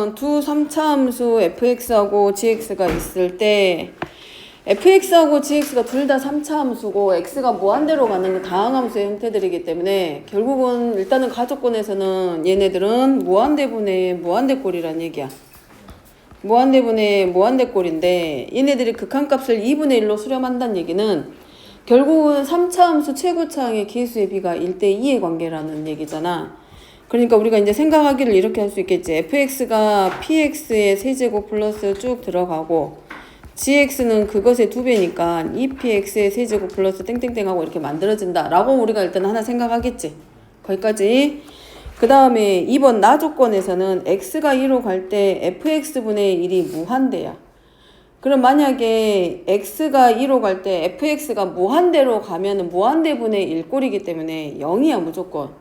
보면 두 3차 함수 fx하고 gx가 있을 때 fx하고 gx가 둘 다 3차 함수고 x가 무한대로 가는 다항함수의 형태들이기 때문에 결국은 일단은 가족권에서는 얘네들은 무한대분의 무한대꼴이란 얘기야. 무한대분의 무한대꼴인데 얘네들이 극한값을 2분의 1로 수렴한다는 얘기는 결국은 3차 함수 최고차항의 기수의 비가 1대2의 관계라는 얘기잖아. 그러니까 우리가 이제 생각하기를 이렇게 할 수 있겠지. fx가 px의 세제곱 플러스 쭉 들어가고 gx는 그것의 2배니까 2px의 세제곱 플러스 땡땡땡 하고 이렇게 만들어진다 라고 우리가 일단 하나 생각하겠지. 거기까지. 그 다음에 2번 나 조건에서는 x가 2로 갈 때 fx분의 1이 무한대야. 그럼 만약에 x가 2로 갈 때 fx가 무한대로 가면은 무한대분의 1꼴이기 때문에 0이야 무조건.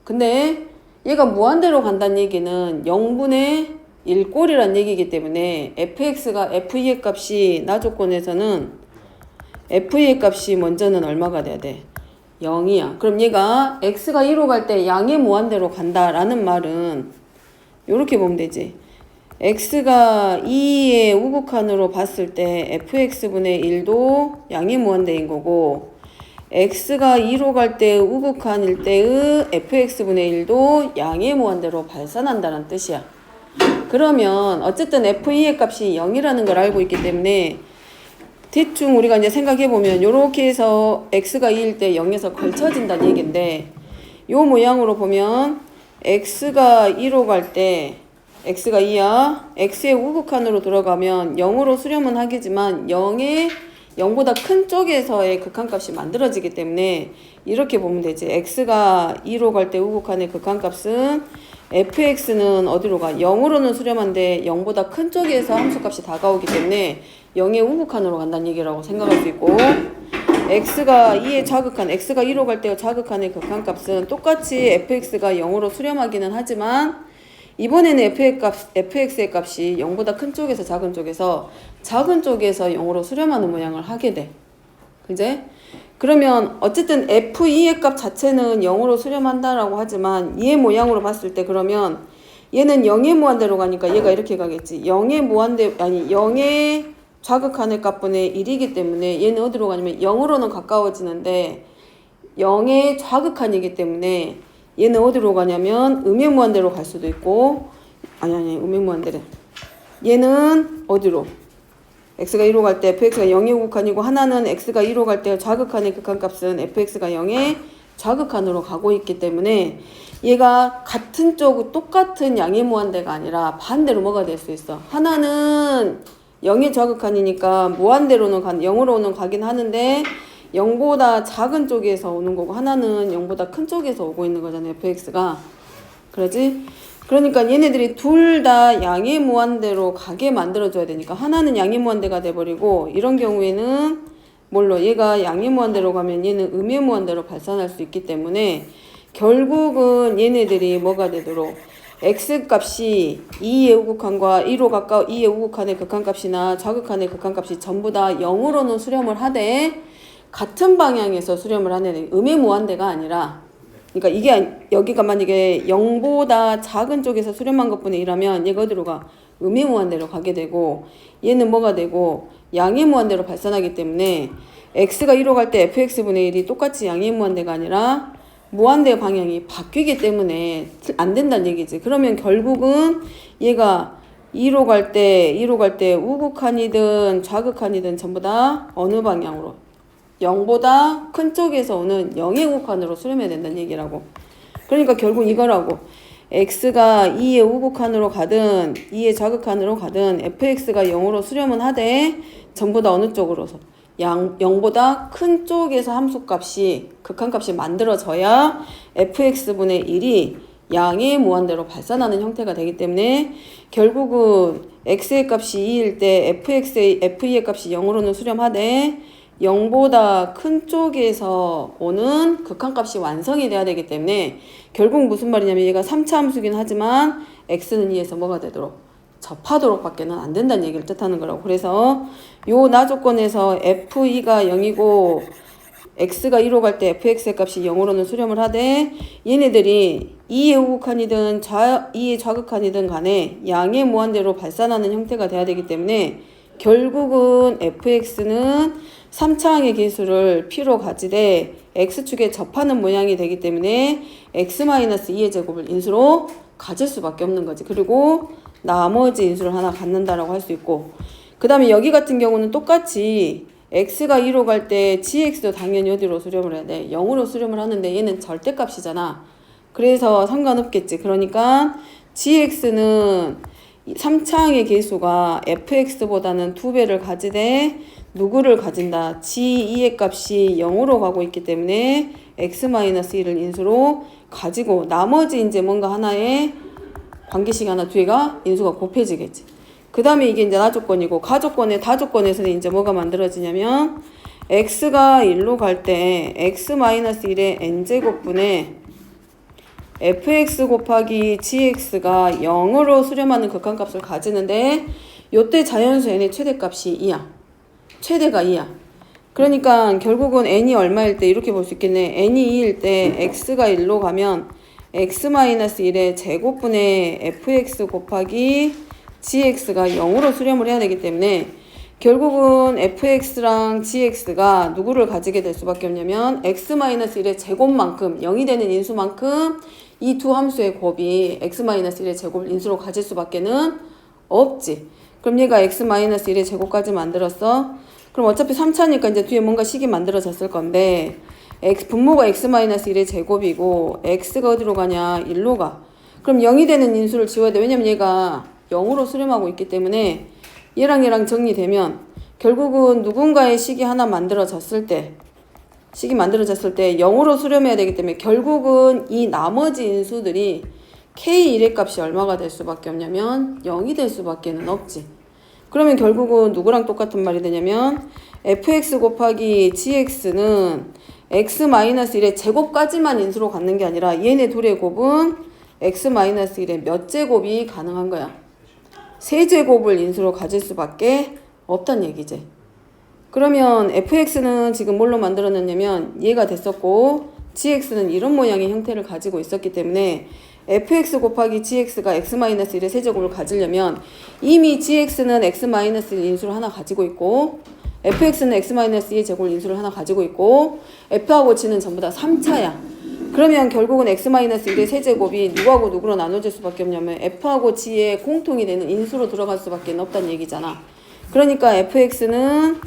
근데 얘가 무한대로 간다는 얘기는 0분의 1꼴이란 얘기이기 때문에 fx가 f의 값이 나 조건에서는 f의 값이 먼저는 얼마가 돼야 돼? 0이야. 그럼 얘가 x가 2로 갈 때 양의 무한대로 간다라는 말은 이렇게 보면 되지. x가 2의 우극한으로 봤을 때 fx분의 1도 양의 무한대인 거고 x가 2로 갈 때 우극한일 때의 fx분의 1도 양의 무한대로 발산한다는 뜻이야. 그러면 어쨌든 f2의 값이 0이라는 걸 알고 있기 때문에 대충 우리가 이제 생각해보면 요렇게 해서 x가 2일 때 0에서 걸쳐진다는 얘기인데 요 모양으로 보면 x가 2로 갈 때 x가 2야. x의 우극한으로 들어가면 0으로 수렴은 하겠지만 0보다 큰 쪽에서의 극한값이 만들어지기 때문에 이렇게 보면 되지. x가 2로 갈 때 우극한의 극한값은 fx는 어디로 가? 0으로는 수렴한데 0보다 큰 쪽에서 함수값이 다가오기 때문에 0의 우극한으로 간다는 얘기라고 생각할 수 있고 x가 2의 좌극한, x가 2로 갈 때 좌극한의 극한값은 똑같이 fx가 0으로 수렴하기는 하지만 이번에는 fx의 값이 0보다 큰 쪽에서 작은 쪽에서 0으로 수렴하는 모양을 하게 돼. 그제? 그러면 어쨌든 f2의 값 자체는 0으로 수렴한다라고 하지만 얘 모양으로 봤을 때 그러면 얘는 0의 무한대로 가니까 얘가 이렇게 가겠지. 0의 좌극한의 값분의 1이기 때문에 얘는 어디로 가냐면 0으로는 가까워지는데 0의 좌극한이기 때문에 얘는 어디로 가냐면 음의 무한대로 갈 수도 있고 아니 음의 무한대래. 얘는 어디로? x가 2로 갈 때 fx가 0의 우극한이고 하나는 x가 2로 갈 때 좌극한의 극한값은 fx가 0의 좌극한으로 가고 있기 때문에 얘가 같은 쪽 똑같은 양의 무한대가 아니라 반대로 뭐가 될 수 있어. 하나는 0의 좌극한이니까 무한대로는 0으로는 가긴 하는데 0보다 작은 쪽에서 오는 거고 하나는 0보다 큰 쪽에서 오고 있는 거잖아요. fx가. 그러지? 그러니까 얘네들이 둘 다 양의 무한대로 가게 만들어줘야 되니까 하나는 양의 무한대가 돼버리고 이런 경우에는 뭘로? 얘가 양의 무한대로 가면 얘는 음의 무한대로 발산할 수 있기 때문에 결국은 얘네들이 뭐가 되도록 x값이 2의 우극한과 2로 가까워 2의 우극한의 극한값이나 좌극한의 극한값이 전부 다 0으로는 수렴을 하되 같은 방향에서 수렴을 하는 음의 무한대가 아니라 그러니까 이게 여기가 만약에 0보다 작은 쪽에서 수렴한 것뿐이 라면 얘가 어디로 가? 음의 무한대로 가게 되고 얘는 뭐가 되고 양의 무한대로 발산하기 때문에 x가 1로 갈 때 fx분의 1이 똑같이 양의 무한대가 아니라 무한대 방향이 바뀌기 때문에 안 된다는 얘기지. 그러면 결국은 얘가 2로 갈 때 우극한이든 좌극한이든 전부 다 어느 방향으로? 0보다 큰 쪽에서 오는 0의 우극한으로 수렴해야 된다는 얘기라고. 그러니까 결국 이거라고. x가 2의 우극한으로 가든 2의 좌극한으로 가든 fx가 0으로 수렴은 하되 전부 다 어느 쪽으로서? 0보다 큰 쪽에서 함수값이 극한값이 만들어져야 fx분의 1이 양의 무한대로 발산하는 형태가 되기 때문에 결국은 x의 값이 2일 때 f의 값이 0으로는 수렴하되 0보다 큰 쪽에서 오는 극한값이 완성이 돼야 되기 때문에 결국 무슨 말이냐면 얘가 3차 함수긴 하지만 x는 2에서 뭐가 되도록? 접하도록 밖에는 안 된다는 얘기를 뜻하는 거라고. 그래서 요 나 조건에서 f2가 0이고 x가 1로 갈 때 fx의 값이 0으로는 수렴을 하되 얘네들이 E의 우극한이든 2의 좌극한이든 간에 양의 무한대로 발산하는 형태가 돼야 되기 때문에 결국은 fx는 3차항의 계수를 p로 가지되 x축에 접하는 모양이 되기 때문에 x-2의 제곱을 인수로 가질 수밖에 없는 거지. 그리고 나머지 인수를 하나 갖는다라고 할 수 있고, 그 다음에 여기 같은 경우는 똑같이 x가 2로 갈 때 gx도 당연히 어디로 수렴을 해야 돼? 0으로 수렴을 하는데 얘는 절대값이잖아. 그래서 상관없겠지. 그러니까 gx는 3차항의 계수가 fx보다는 2배를 가지되 누구를 가진다? g2의 값이 0으로 가고 있기 때문에 x-1을 인수로 가지고 나머지 이제 뭔가 하나의 관계식 하나 뒤에가 인수가 곱해지겠지. 그 다음에 이게 이제 나조건이고, 다조건에서는 이제 뭐가 만들어지냐면 x가 1로 갈 때 x-1의 n제곱분의 fx 곱하기 gx가 0으로 수렴하는 극한값을 가지는데 요때 자연수 n의 최대값이 2야. 최대가 2야. 그러니까 결국은 n이 얼마일 때 이렇게 볼 수 있겠네. n이 2일 때 x가 1로 가면 x-1의 제곱분의 fx 곱하기 gx가 0으로 수렴을 해야 되기 때문에 결국은 fx랑 gx가 누구를 가지게 될 수밖에 없냐면 x-1의 제곱만큼 0이 되는 인수만큼 이 두 함수의 곱이 x-1의 제곱을 인수로 가질 수밖에는 없지. 그럼 얘가 x-1의 제곱까지 만들었어. 그럼 어차피 3차니까 이제 뒤에 뭔가 식이 만들어졌을 건데 분모가 x-1의 제곱이고 x가 어디로 가냐? 1로 가. 그럼 0이 되는 인수를 지워야 돼. 왜냐면 얘가 0으로 수렴하고 있기 때문에 얘랑 정리되면 결국은 누군가의 식이 하나 만들어졌을 때 0으로 수렴해야 되기 때문에 결국은 이 나머지 인수들이 k1의 값이 얼마가 될 수밖에 없냐면 0이 될 수밖에는 없지. 그러면 결국은 누구랑 똑같은 말이 되냐면 fx 곱하기 gx는 x-1의 제곱까지만 인수로 갖는 게 아니라 얘네 둘의 곱은 x-1의 몇 제곱이 가능한 거야? 세제곱을 인수로 가질 수밖에 없단 얘기지. 그러면 fx는 지금 뭘로 만들어놨냐면 얘가 됐었고 gx는 이런 모양의 형태를 가지고 있었기 때문에 fx 곱하기 gx가 x-1의 세제곱을 가지려면 이미 gx는 x-1 인수를 하나 가지고 있고 fx는 x-2의 제곱을 인수를 하나 가지고 있고 f하고 g는 전부 다 3차야. 그러면 결국은 x-1의 세제곱이 누구하고 누구로 나눠질 수밖에 없냐면 f하고 g의 공통이 되는 인수로 들어갈 수밖에 없다는 얘기잖아. 그러니까 fx는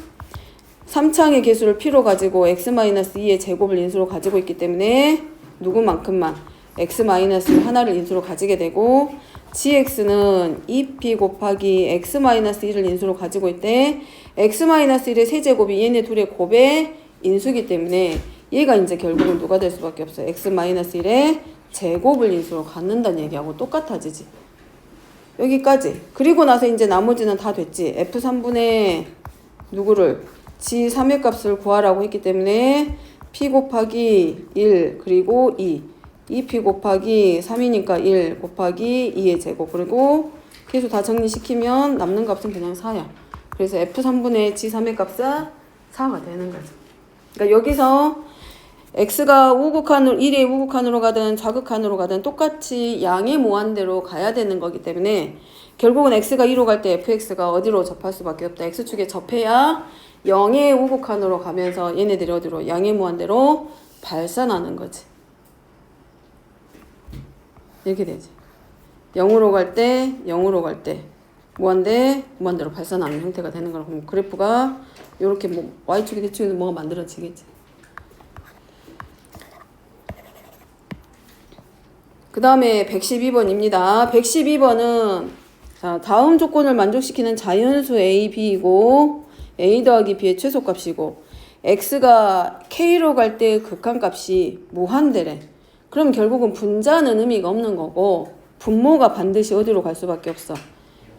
3차항의 계수를 p로 가지고 x-2의 제곱을 인수로 가지고 있기 때문에 누구만큼만 x-하나를 인수로 가지게 되고 gx는 2p 곱하기 x-1을 인수로 가지고 있대. x-1의 세제곱이 얘네 둘의 곱의 인수기 때문에 얘가 이제 결국은 누가 될 수밖에 없어. x-1의 제곱을 인수로 갖는다는 얘기하고 똑같아지지. 여기까지. 그리고 나서 이제 나머지는 다 됐지. f3분의 누구를 g3의 값을 구하라고 했기 때문에 p 곱하기 1 그리고 2p 곱하기 3이니까 1 곱하기 2의 제곱 그리고 계수 다 정리시키면 남는 값은 그냥 4야. 그래서 f3분의 g3의 값은 4가 되는 거죠. 그러니까 여기서 x가 우극한으로 1의 우극한으로 가든 좌극한으로 가든 똑같이 양의 무한대로 가야 되는 거기 때문에 결국은 x가 2로 갈 때 fx가 어디로 접할 수밖에 없다. x축에 접해야 0의 우극한으로 가면서 얘네들이 어디로 양의 무한대로 발산하는 거지. 이렇게 되지. 0으로 갈 때 무한대로 발산하는 형태가 되는 거라고. 그럼 그래프가 이렇게 뭐 y축이 d축이 뭐가 만들어지겠지. 그 다음에 112번입니다. 112번은 자, 다음 조건을 만족시키는 자연수 a, b이고 a 더하기 b의 최소값이고 x가 k로 갈 때 극한값이 무한대래. 그럼 결국은 분자는 의미가 없는 거고 분모가 반드시 어디로 갈 수밖에 없어?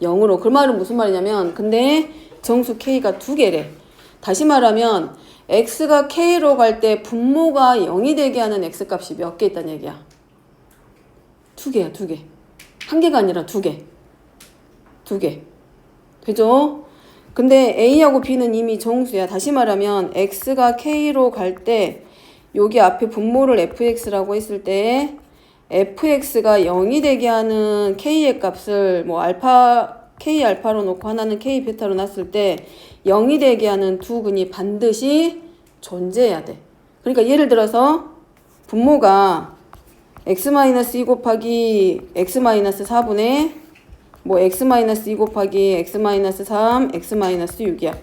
0으로. 그 말은 무슨 말이냐면 근데 정수 k가 두 개래. 다시 말하면 x가 k로 갈 때 분모가 0이 되게 하는 x값이 몇 개 있다는 얘기야? 두 개야, 두 개. 한 개가 아니라 두 개. 두 개. 되죠? 근데 A하고 B는 이미 정수야. 다시 말하면 X가 K로 갈 때 여기 앞에 분모를 fx라고 했을 때 fx가 0이 되게 하는 k의 값을 뭐 알파 k 알파로 놓고 하나는 k 베타로 놨을 때 0이 되게 하는 두 근이 반드시 존재해야 돼. 그러니까 예를 들어서 분모가 x-2 곱하기 x-4분의 뭐 x-2 곱하기 x-3 x-6이야.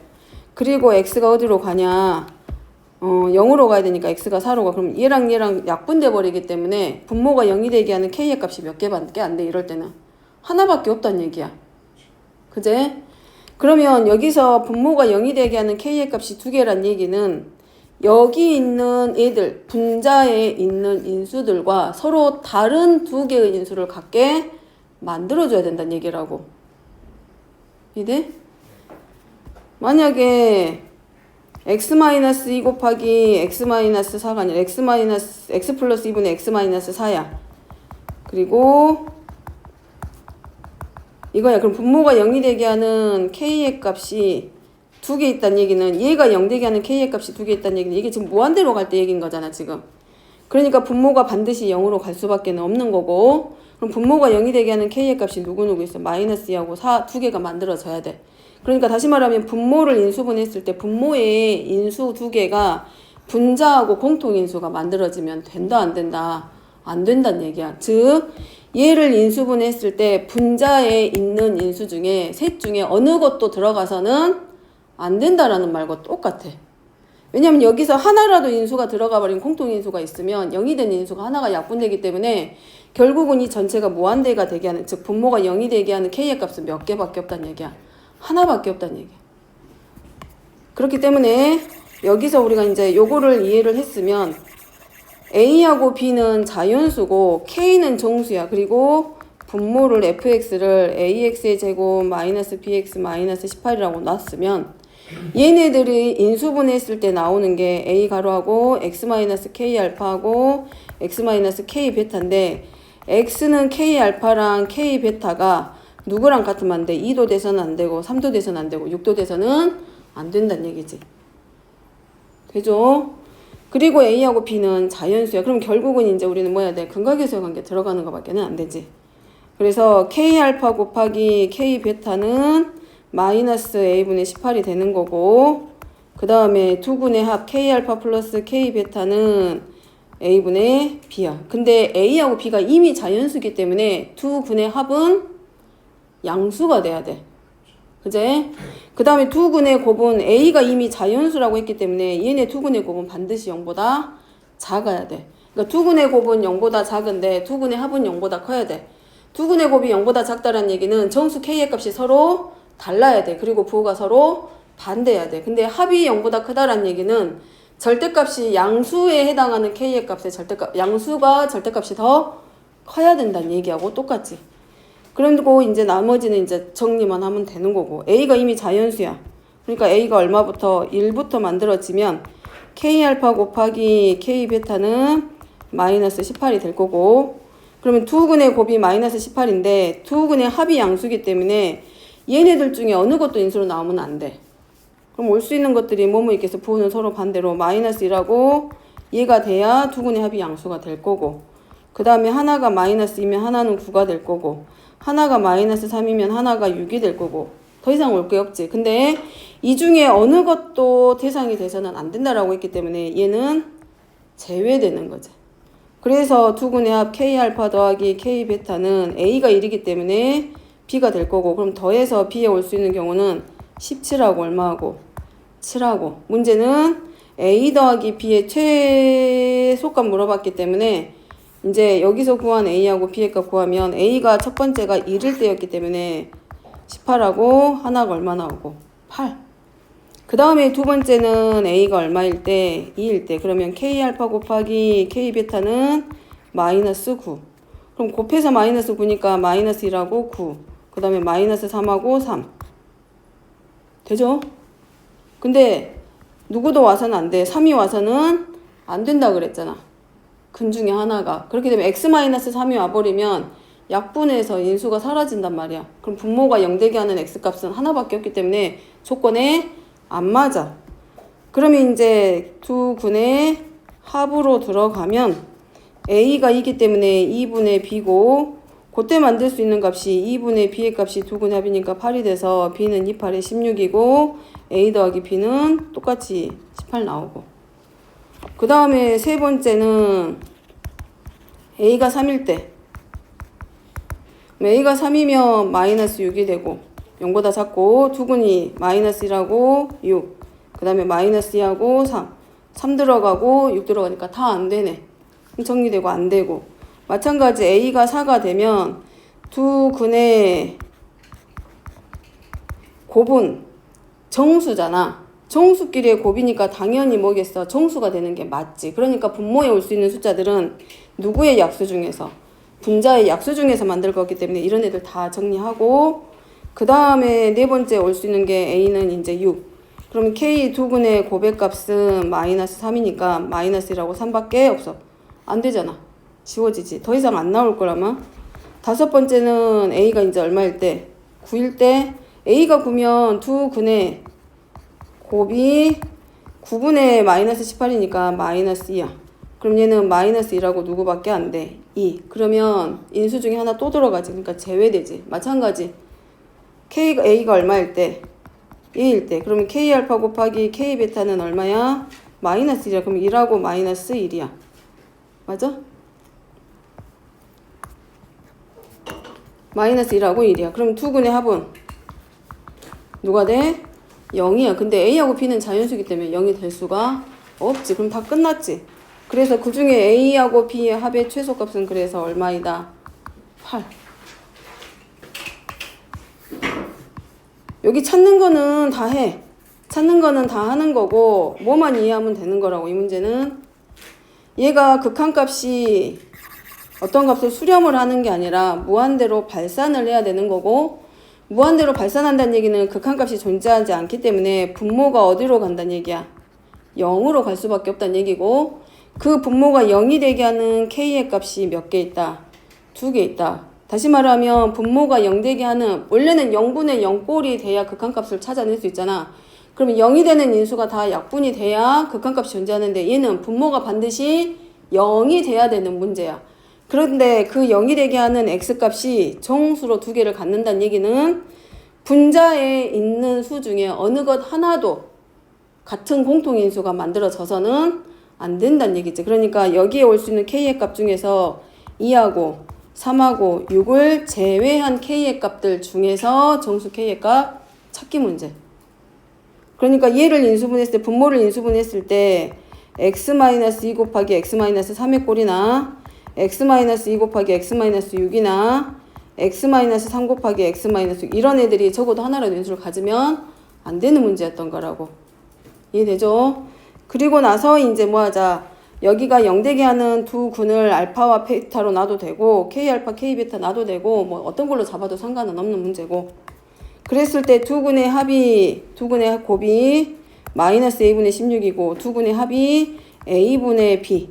그리고 x가 어디로 가냐? 0으로 가야 되니까 x가 4로 가. 그럼 얘랑 약분돼 버리기 때문에 분모가 0이 되게 하는 k의 값이 몇 개밖에 안 돼. 이럴 때는 하나밖에 없다는 얘기야. 그제? 그러면 여기서 분모가 0이 되게 하는 k의 값이 두 개란 얘기는 여기 있는 애들, 분자에 있는 인수들과 서로 다른 두 개의 인수를 갖게 만들어줘야 된다는 얘기라고. 이래? 만약에 x-2 곱하기 x-4가 아니라 x 플러스 2분의 x-4야. 그리고 이거야. 그럼 분모가 0이 되게 하는 k의 값이 두 개 있다는 얘기는 얘가 0 되게 하는 k의 값이 두 개 있다는 얘기는 이게 지금 무한대로 갈 때 얘기인 거잖아 지금. 그러니까 분모가 반드시 0으로 갈 수밖에 없는 거고, 그럼 분모가 0이 되게 하는 k의 값이 누구누구 있어? 마이너스 2하고 4 두 개가 만들어져야 돼. 그러니까 다시 말하면 분모를 인수분했을 때 분모의 인수 두 개가 분자하고 공통인수가 만들어지면 된다 안 된다? 안 된다는 얘기야. 즉 얘를 인수분했을 때 분자에 있는 인수 중에 셋 중에 어느 것도 들어가서는 안 된다라는 말과 똑같아. 왜냐면 여기서 하나라도 인수가 들어가 버린 공통인수가 있으면 0이 된 인수가 하나가 약분되기 때문에 결국은 이 전체가 무한대가 되게 하는, 즉 분모가 0이 되게 하는 k의 값은 몇 개밖에 없다는 얘기야. 하나밖에 없다는 얘기야. 그렇기 때문에 여기서 우리가 이제 요거를 이해를 했으면 a하고 b는 자연수고 k는 정수야. 그리고 분모를 fx를 ax의 제곱 마이너스 bx 마이너스 18이라고 놨으면 얘네들이 인수분해했을 때 나오는 게 a 가로하고 x-k 알파하고 x-k 베타인데 x는 k 알파랑 k 베타가 누구랑 같으면 안 돼? 2도 돼서는 안 되고 3도 돼서는 안 되고 6도 돼서는 안 된다는 얘기지. 되죠? 그리고 a하고 b는 자연수야. 그럼 결국은 이제 우리는 뭐 해야 돼? 근각계수의 관계 들어가는 것밖에는 안 되지. 그래서 k 알파 곱하기 k 베타는 마이너스 a분의 18이 되는 거고, 그 다음에 두 군의 합 k 알파 플러스 k 베타는 a분의 b야. 근데 a하고 b가 이미 자연수기 때문에 두 군의 합은 양수가 돼야 돼. 그제? 그 다음에 두 군의 곱은 a가 이미 자연수라고 했기 때문에 얘네 두 군의 곱은 반드시 0보다 작아야 돼. 그러니까 두 군의 곱은 0보다 작은데 두 군의 합은 0보다 커야 돼. 두 군의 곱이 0보다 작다는 얘기는 정수 k의 값이 서로 달라야 돼. 그리고 부호가 서로 반대해야 돼. 근데 합이 0보다 크다는 얘기는 절대값이 양수에 해당하는 k의 값의 양수가 절대값이 더 커야 된다는 얘기하고 똑같지. 그리고 이제 나머지는 이제 정리만 하면 되는 거고, a가 이미 자연수야. 그러니까 a가 얼마부터 1부터 만들어지면 k 알파 곱하기 k 베타는 마이너스 18이 될 거고, 그러면 두 근의 곱이 마이너스 18인데 두 근의 합이 양수기 때문에 얘네들 중에 어느 것도 인수로 나오면 안 돼. 그럼 올 수 있는 것들이 뭐뭐 있겠어? 부호는 서로 반대로 마이너스 1하고 얘가 돼야 두 근의 합이 양수가 될 거고, 그 다음에 하나가 마이너스 2면 하나는 9가 될 거고, 하나가 마이너스 3이면 하나가 6이 될 거고, 더 이상 올 게 없지. 근데 이 중에 어느 것도 대상이 돼서는 안 된다라고 했기 때문에 얘는 제외되는 거지. 그래서 두 군의 합 k 알파 더하기 k 베타는 a가 1이기 때문에 b가 될 거고, 그럼 더해서 b에 올 수 있는 경우는 17하고 얼마하고 7하고, 문제는 a 더하기 b의 최소값 물어봤기 때문에 이제 여기서 구한 a하고 b의 값 구하면 a가 첫 번째가 1일 때였기 때문에 18하고 하나가 얼마 나오고 8. 그 다음에 두 번째는 a가 얼마일 때? 2일 때. 그러면 k 알파 곱하기 k 베타는 마이너스 9. 그럼 곱해서 마이너스 9니까 마이너스 1하고 9. 그 다음에 마이너스 3하고 3. 되죠? 근데 누구도 와서는 안 돼. 3이 와서는 안 된다 그랬잖아. 근 중에 하나가. 그렇게 되면 x-3이 와버리면 약분해서 인수가 사라진단 말이야. 그럼 분모가 0 되게 하는 x값은 하나밖에 없기 때문에 조건에 안 맞아. 그러면 이제 두 근의 합으로 들어가면 a가 2기 때문에 2분의 b고 그때 만들 수 있는 값이 2분의 b의 값이 2분의 합이니까 8이 돼서 b는 2, 8에 16이고 a 더하기 b는 똑같이 18 나오고 그 다음에 세 번째는 a가 3일 때 a가 3이면 마이너스 6이 되고 0보다 작고 두근이 마이너스 1하고 6 그 다음에 마이너스 2하고 3 들어가고 6 들어가니까 다 안 되네. 정리되고 안 되고 마찬가지 a가 4가 되면 두 근의 곱은 정수잖아. 정수끼리의 곱이니까 당연히 뭐겠어? 정수가 되는 게 맞지. 그러니까 분모에 올 수 있는 숫자들은 누구의 약수 중에서? 분자의 약수 중에서 만들 거기 때문에 이런 애들 다 정리하고 그 다음에 네 번째 올 수 있는 게 a는 이제 6. 그러면 k 두 근의 곱의 값은 마이너스 3이니까 마이너스 1하고 3밖에 없어. 안 되잖아. 지워지지. 더 이상 안 나올 거라면. 다섯 번째는 a가 이제 얼마일 때? 9일 때 a가 9면 두 근의 곱이 9분의 마이너스 18이니까 마이너스 2야. 그럼 얘는 마이너스 2라고 누구밖에 안 돼? 2. 그러면 인수 중에 하나 또 들어가지. 그러니까 제외되지. 마찬가지. a가 얼마일 때? 2일 때. 그러면 k알파 곱하기 k베타는 얼마야? 마이너스 1이야. 그럼 1하고 마이너스 1이야. 맞아? 마이너스 1하고 1이야. 그럼 두 근의 합은 누가 돼? 0이야. 근데 a하고 b는 자연수기 때문에 0이 될 수가 없지. 그럼 다 끝났지. 그래서 그 중에 a하고 b의 합의 최소값은 그래서 얼마이다? 8. 여기 찾는 거는 다 해. 찾는 거는 다 하는 거고 뭐만 이해하면 되는 거라고. 이 문제는 얘가 극한값이 어떤 값을 수렴을 하는 게 아니라 무한대로 발산을 해야 되는 거고 무한대로 발산한다는 얘기는 극한값이 존재하지 않기 때문에 분모가 어디로 간다는 얘기야? 0으로 갈 수밖에 없다는 얘기고 그 분모가 0이 되게 하는 k의 값이 몇 개 있다? 2개 있다. 다시 말하면 분모가 0 되게 하는 원래는 0분의 0꼴이 돼야 극한값을 찾아낼 수 있잖아. 그러면 0이 되는 인수가 다 약분이 돼야 극한값이 존재하는데 얘는 분모가 반드시 0이 돼야 되는 문제야. 그런데 그 0이 되게 하는 x값이 정수로 두 개를 갖는다는 얘기는 분자에 있는 수 중에 어느 것 하나도 같은 공통인수가 만들어져서는 안 된다는 얘기지. 그러니까 여기에 올 수 있는 k의 값 중에서 2하고 3하고 6을 제외한 k의 값들 중에서 정수 k의 값 찾기 문제. 그러니까 얘를 인수분했을 때 분모를 인수분했을 때 x-2 곱하기 x-3의 꼴이나 x-2 곱하기 x-6이나 x-3 곱하기 x-6 이런 애들이 적어도 하나라도 인수를 가지면 안 되는 문제였던 거라고. 이해되죠? 그리고 나서 이제 뭐 하자. 여기가 0 되게 하는 두 근을 알파와 베타로 놔도 되고 k알파, k베타 놔도 되고 뭐 어떤 걸로 잡아도 상관은 없는 문제고 그랬을 때 두 근의 합이 두 근의 곱이 마이너스 a분의 16이고 두 근의 합이 a분의 b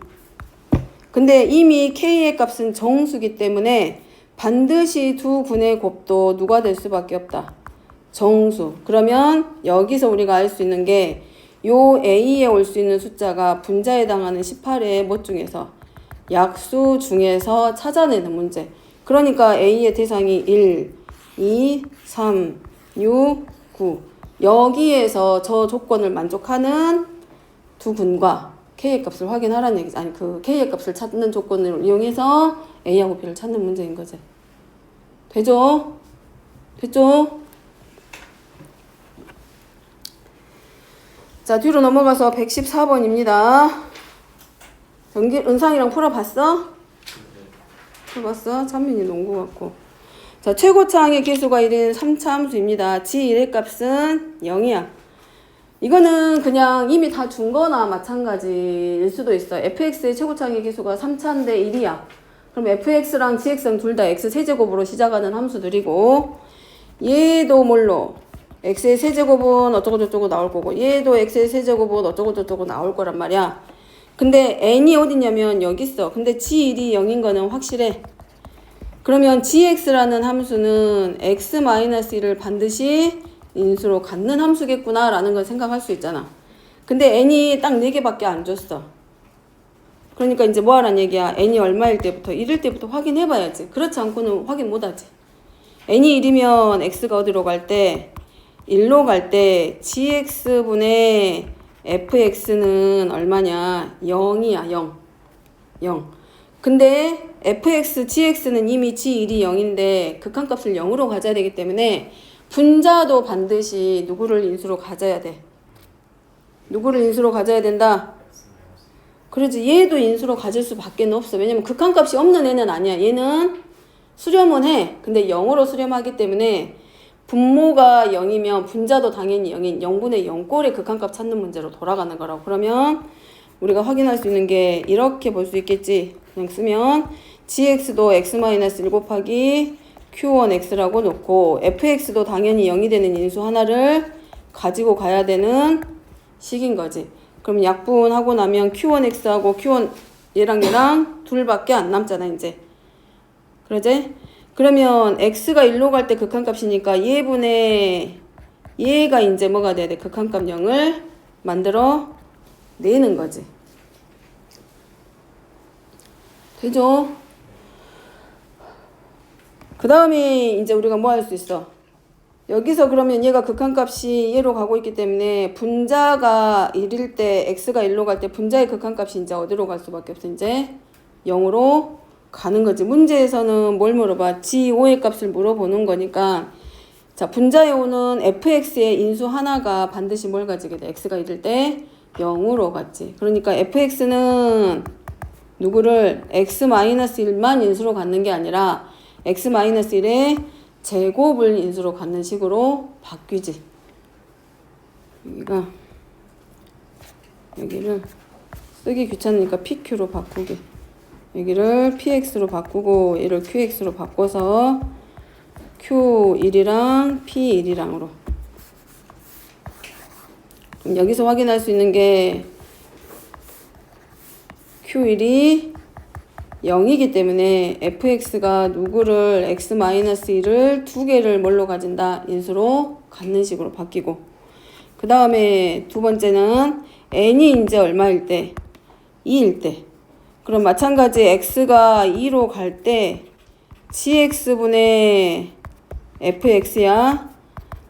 근데 이미 k의 값은 정수기 때문에 반드시 두 근의 곱도 누가 될 수밖에 없다. 정수. 그러면 여기서 우리가 알 수 있는 게 요 a에 올 수 있는 숫자가 분자에 해당하는 18의 뭐 중에서 약수 중에서 찾아내는 문제. 그러니까 a의 대상이 1, 2, 3, 6, 9 여기에서 저 조건을 만족하는 두 근과 k의 값을 확인하라는 얘기지. 아니 그 k의 값을 찾는 조건을 이용해서 a하고 b를 찾는 문제인 거지. 되죠? 됐죠? 자 뒤로 넘어가서 114번입니다. 은상이랑 풀어봤어? 풀어봤어? 찬민이 농구 같고. 자 최고차항의 계수가 1인 3차 함수입니다. g1의 값은 0이야. 이거는 그냥 이미 다 준 거나 마찬가지일 수도 있어. fx의 최고차항의 계수가 3차인데 1이야. 그럼 fx랑 gx는 둘 다 x 세제곱으로 시작하는 함수들이고 얘도 뭘로? x의 세제곱은 어쩌고저쩌고 나올 거고 얘도 x의 세제곱은 어쩌고저쩌고 나올 거란 말이야. 근데 n이 어디냐면 여기 있어. 근데 g1이 0인 거는 확실해. 그러면 gx라는 함수는 x-1을 반드시 인수로 갖는 함수겠구나 라는 걸 생각할 수 있잖아. 근데 n이 딱 4개밖에 안 줬어. 그러니까 이제 뭐 하란 얘기야? n이 얼마일 때부터? 1일 때부터 확인해 봐야지. 그렇지 않고는 확인 못 하지. n이 1이면 x가 어디로 갈 때? 1로 갈 때 gx분의 fx는 얼마냐? 0이야, 0. 0. 근데 fx, gx는 이미 g1이 0인데 극한값을 0으로 가져야 되기 때문에 분자도 반드시 누구를 인수로 가져야 돼? 누구를 인수로 가져야 된다? 그러지. 얘도 인수로 가질 수밖에 없어. 왜냐면 극한값이 없는 애는 아니야. 얘는 수렴은 해. 근데 0으로 수렴하기 때문에 분모가 0이면 분자도 당연히 0인 0분의 0꼴의 극한값 찾는 문제로 돌아가는 거라고. 그러면 우리가 확인할 수 있는 게 이렇게 볼 수 있겠지. 그냥 쓰면 gx도 x-1 곱하기 q1x라고 놓고 fx도 당연히 0이 되는 인수 하나를 가지고 가야 되는 식인 거지. 그럼 약분하고 나면 q1x하고 q1 얘랑 둘밖에 안 남잖아 이제. 그러지? 그러면 x가 1로 갈 때 극한값이니까 얘가 이제 뭐가 돼야 돼? 극한값 0을 만들어 내는 거지. 되죠? 그 다음에 이제 우리가 뭐 할 수 있어? 여기서 그러면 얘가 극한값이 얘로 가고 있기 때문에 분자가 1일 때 x가 1로 갈 때 분자의 극한값이 이제 어디로 갈 수밖에 없어? 이제 0으로 가는 거지. 문제에서는 뭘 물어봐? g5의 값을 물어보는 거니까 자, 분자에 오는 fx의 인수 하나가 반드시 뭘 가지게 돼? x가 1일 때 0으로 갔지. 그러니까 fx는 누구를 x-1만 인수로 갖는 게 아니라 x-1의 제곱을 인수로 갖는 식으로 바뀌지. 여기를 쓰기 귀찮으니까 pq로 바꾸게. 여기를 px로 바꾸고 얘를 qx로 바꿔서 q1이랑 p1이랑으로. 여기서 확인할 수 있는 게 q1이 0이기 때문에 fx가 누구를 x-1을 두 개를 뭘로 가진다? 인수로 갖는 식으로 바뀌고. 그 다음에 두 번째는 n이 이제 얼마일 때? 2일 때. 그럼 마찬가지 x가 2로 갈 때 gx분의 fx야.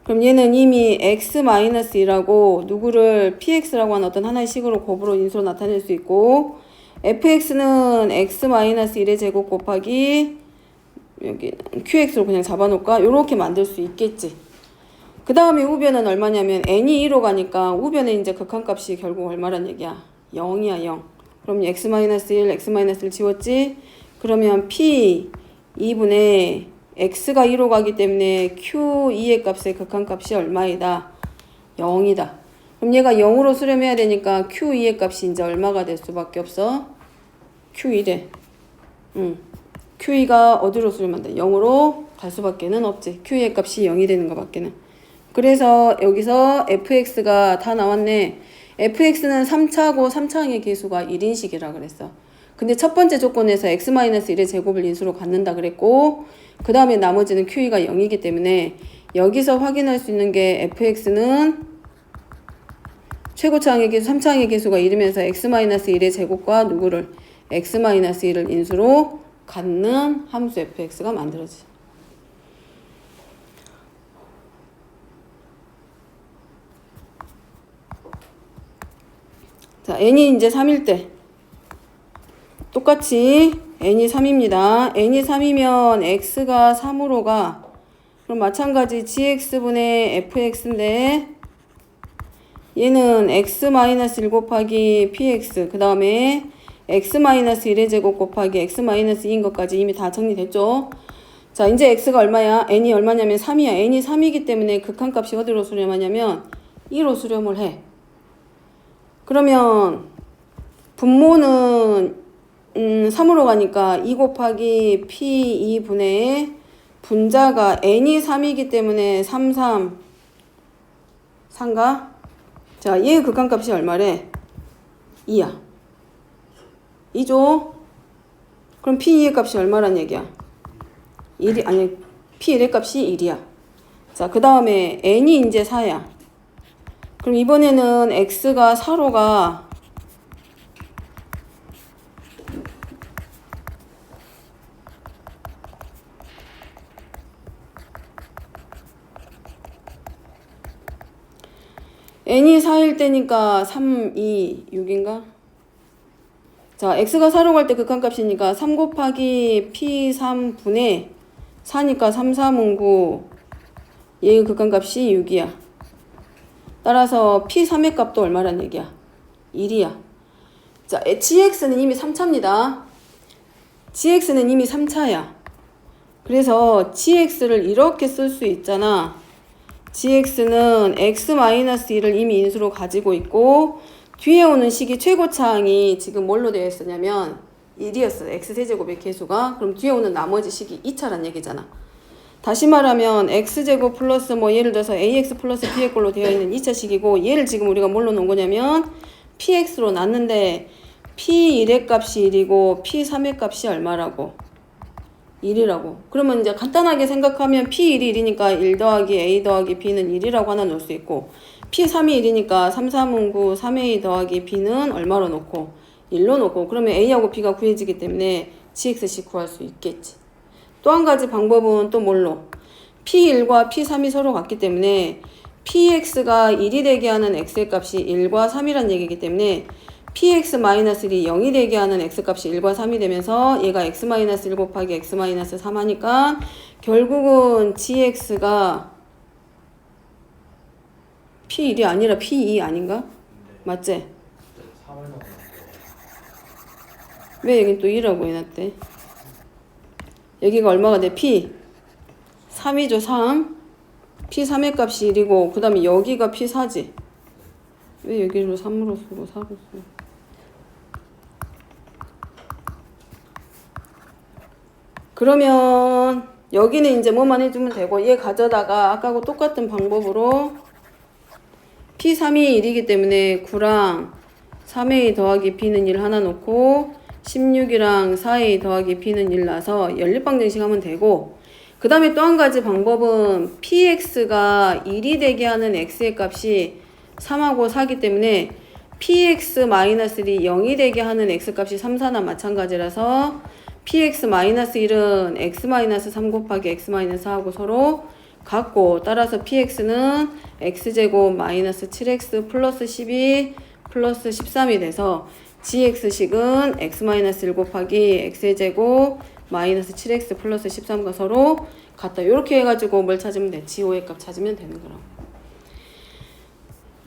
그럼 얘는 이미 x-2라고 누구를 px라고 하는 어떤 하나의 식으로 곱으로 인수로 나타낼 수 있고 fx는 x-1의 제곱 곱하기 여기 qx로 그냥 잡아놓을까? 요렇게 만들 수 있겠지. 그 다음에 우변은 얼마냐면 n이 2로 가니까 우변에 이제 극한값이 결국 얼마란 얘기야? 0이야 0. 그럼 x-1, x-1을 지웠지? 그러면 p 2분의 x가 2로 가기 때문에 q2의 값의 극한값이 얼마이다? 0이다. 그럼 얘가 0으로 수렴해야 되니까 q2의 값이 이제 얼마가 될 수밖에 없어? q1에. q2가 어디로 수렴한다? 0으로 갈 수밖에는 없지. q2의 값이 0이 되는 것밖에는. 그래서 여기서 fx가 다 나왔네. fx는 3차고 3차항의 계수가 1인식이라 그랬어. 근데 첫 번째 조건에서 x-1의 제곱을 인수로 갖는다 그랬고 그 다음에 나머지는 q가 0이기 때문에 여기서 확인할 수 있는 게 fx는 최고차항의 계수, 3차항의 계수가 1이면서 x-1의 제곱과 누구를 x-1을 인수로 갖는 함수 fx가 만들어지. 자, n이 이제 3일 때 똑같이 n이 3입니다. n이 3이면 x가 3으로 가. 그럼 마찬가지 gx분의 fx인데 얘는 x-1 곱하기 px 그 다음에 x-1의 제곱 곱하기 x-2인 것까지 이미 다 정리됐죠. 자, 이제 x가 얼마야? n이 얼마냐면 3이야. n이 3이기 때문에 극한값이 어디로 수렴하냐면 2로 수렴을 해. 그러면 분모는 3으로 가니까 2 곱하기 p2분의 분자가 n이 3이기 때문에 3, 3가? 자, 얘의 극한값이 얼마래? 2야. 2죠? 그럼 p2의 값이 얼마란 얘기야? 1이, 아니, p1의 값이 1이야. 자, 그 다음에 n이 이제 4야. 그럼 이번에는 x가 4로 가. n이 4일 때니까 3, 2, 6인가? 자, x가 4로 갈 때 극한값이니까 3 곱하기 p3분의 4니까 3, 3은 9. 얘의 극한값이 6이야. 따라서 p3의 값도 얼마란 얘기야? 1이야. 자, gx는 이미 3차입니다. gx는 이미 3차야. 그래서 gx를 이렇게 쓸 수 있잖아. gx는 x-1을 이미 인수로 가지고 있고 뒤에 오는 식이 최고차항이 지금 뭘로 되어 있었냐면 1이었어. x세제곱의 개수가. 그럼 뒤에 오는 나머지 식이 2차란 얘기잖아. 다시 말하면 x제곱 플러스 뭐 예를 들어서 ax 플러스 b의 걸로 되어 있는 2차식이고 얘를 지금 우리가 뭘로 놓은 거냐면 px로 놨는데 p1의 값이 1이고 p3의 값이 얼마라고? 1이라고. 그러면 이제 간단하게 생각하면 p1이 1이니까 1 더하기 a 더하기 b는 1이라고 하나 놓을 수 있고 p3이 1이니까 3, 3은 9, 3a 더하기 b는 얼마로 놓고 1로 놓고 그러면 a하고 b가 구해지기 때문에 gx씩 구할 수 있겠지. 또 한 가지 방법은 또 뭘로? p1과 p3이 서로 같기 때문에 px가 1이 되게 하는 x의 값이 1과 3이란 얘기이기 때문에 px-1이 0이 되게 하는 x값이 1과 3이 되면서 얘가 x-1 곱하기 x-3 하니까 결국은 gx가 p1이 아니라 p2 아닌가? 맞지? 왜 여긴 또 2라고 해놨대? 여기가 얼마가 돼? p 3이죠. 3 p3의 값이 1이고 그 다음에 여기가 p4지. 왜 여기로 3으로 쓰고 4로 쓰고 그러면 여기는 이제 뭐만 해주면 되고 얘 가져다가 아까하고 똑같은 방법으로 p3이 1이기 때문에 9랑 3a 더하기 b는 1 하나 놓고 16이랑 4a 더하기 b는 1 놔서 연립방정식 하면 되고 그 다음에 또 한 가지 방법은 px가 1이 되게 하는 x의 값이 3하고 4기 때문에 px-1이 0이 되게 하는 x값이 3, 4나 마찬가지라서 px-1은 x-3 곱하기 x-4하고 서로 같고 따라서 px는 x제곱 마이너스 7x 플러스 12 플러스 13이 돼서 gx식은 x-1 곱하기 x제곱 마이너스 7x 플러스 13과 서로 같다. 이렇게 해가지고 뭘 찾으면 돼? g5의 값 찾으면 되는 거라고.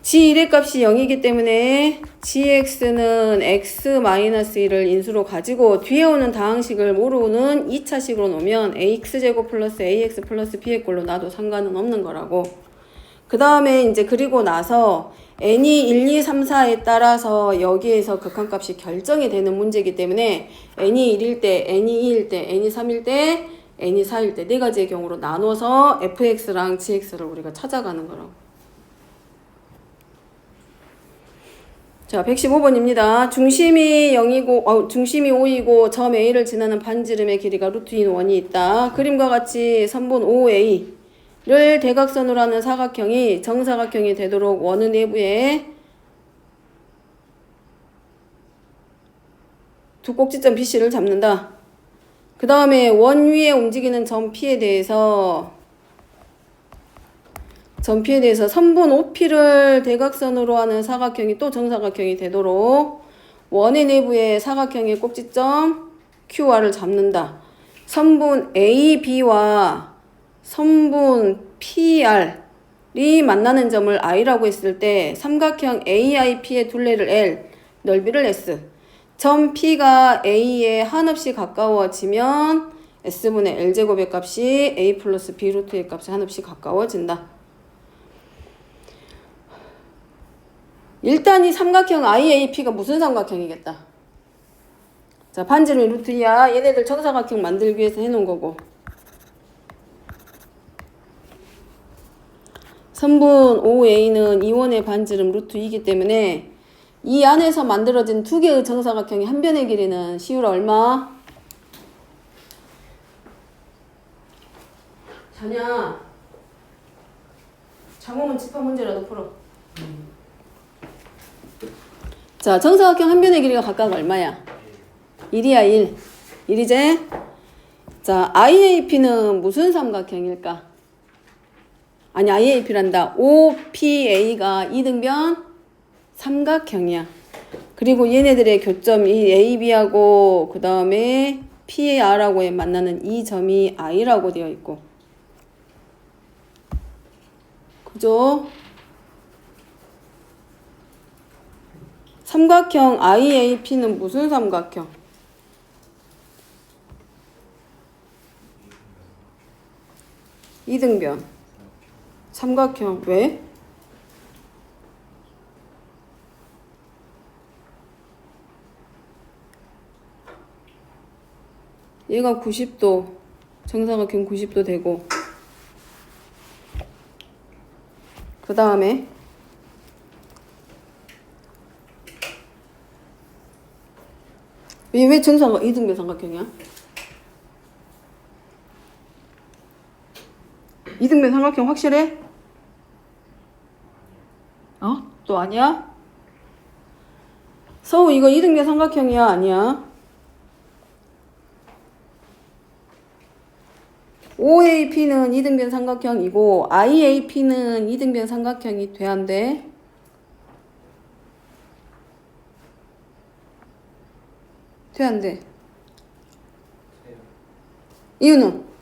g1의 값이 0이기 때문에 gx는 x-1을 인수로 가지고 뒤에 오는 다항식을 모르는 2차식으로 놓으면 ax제곱 플러스 ax 플러스 b의 꼴로 놔도 상관은 없는 거라고. 그 다음에 이제 그리고 나서 n이 1, 2, 3, 4에 따라서 여기에서 극한값이 결정이 되는 문제이기 때문에 n이 1일 때, n이 2일 때, n이 3일 때, n이 4일 때 네 가지의 경우로 나눠서 fx랑 gx를 우리가 찾아가는 거라고. 자, 115번입니다. 중심이 0이고, 중심이 5이고, 점 A를 지나는 반지름의 길이가 루트인 원이 있다. 그림과 같이 선분 OA를 대각선으로 하는 사각형이 정사각형이 되도록 원의 내부에 두 꼭지점 BC를 잡는다. 그 다음에 원 위에 움직이는 점 P에 대해서 선분 OP를 대각선으로 하는 사각형이 또 정사각형이 되도록 원의 내부에 사각형의 꼭지점 QR을 잡는다. 선분 AB와 선분 PR이 만나는 점을 I라고 했을 때 삼각형 AIP의 둘레를 L, 넓이를 S. 점 P가 A에 한없이 가까워지면 S분의 L제곱의 값이 A 플러스 B 루트의 값이 한없이 가까워진다. 일단 이 삼각형 IAP가 무슨 삼각형이겠다. 자, 반지름이 루트 2야. 얘네들 정사각형 만들기 위해서 해놓은 거고. 선분 OA는 이원의 반지름 루트 2이기 때문에 이 안에서 만들어진 두 개의 정사각형의 한 변의 길이는 시율 얼마? 자냐? 장모문 집합 문제라도 풀어. 자, 정사각형 한 변의 길이가 각각 얼마야? 1이야, 1. 1이제? 자, IAP는 무슨 삼각형일까? 아니 IAP란다. OPA가 이등변 삼각형이야. 그리고 얘네들의 교점 이 AB하고 그 다음에 PAR하고의 만나는 이 점이 I라고 되어 있고, 그죠? 삼각형 IAP는 무슨 삼각형? 이등변 삼각형. 왜? 얘가 90도, 정사각형 90도 되고, 그 다음에 왜 정사각 이등변 삼각형이야? 이등변 삼각형 확실해? 또 아니야? 서우 이거 이등변 삼각형이야? 아니야? OAP는 이등변 삼각형이고 IAP는 이등변 삼각형이 돼야 안 돼? 돼 안 돼? 이유는?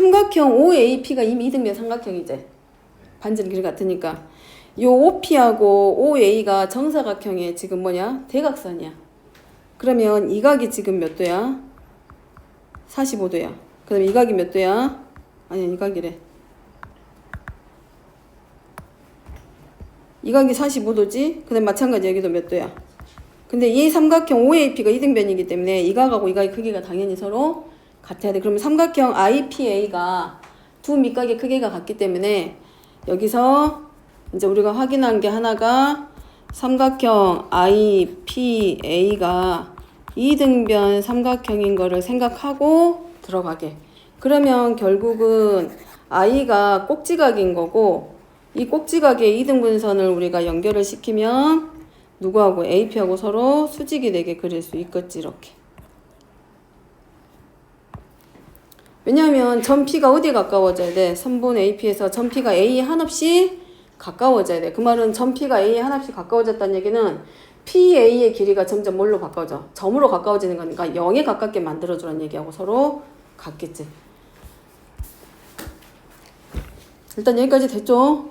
삼각형 OAP가 이미 이등변 삼각형이지. 반지름 길이 같으니까. 요 OP하고 OA가 정사각형의 지금 뭐냐? 대각선이야. 그러면 이 각이 지금 몇 도야? 45도야. 그 다음에 이 각이 몇 도야? 아니야, 이 각이래. 이 각이 45도지? 그 다음에 마찬가지 여기도 몇 도야? 근데 이 삼각형 OAP가 이등변이기 때문에 이 각하고 이 각의 크기가 당연히 서로 같아야 돼. 그러면 삼각형 IPA가 두 밑각의 크기가 같기 때문에 여기서 이제 우리가 확인한 게 하나가 삼각형 IPA가 이등변 삼각형인 거를 생각하고 들어가게. 그러면 결국은 I가 꼭지각인 거고 이 꼭지각의 이등분선을 우리가 연결을 시키면 누구하고 AP하고 서로 수직이 되게 그릴 수 있겠지. 이렇게. 왜냐하면 점 P가 어디에 가까워져야 돼? 선분 AP에서 점 P가 A에 한없이 가까워져야 돼. 그 말은 점 P가 A에 한없이 가까워졌다는 얘기는 PA의 길이가 점점 뭘로 가까워져? 점으로 가까워지는 거니까 0에 가깝게 만들어주라는 얘기하고 서로 같겠지. 일단 여기까지 됐죠?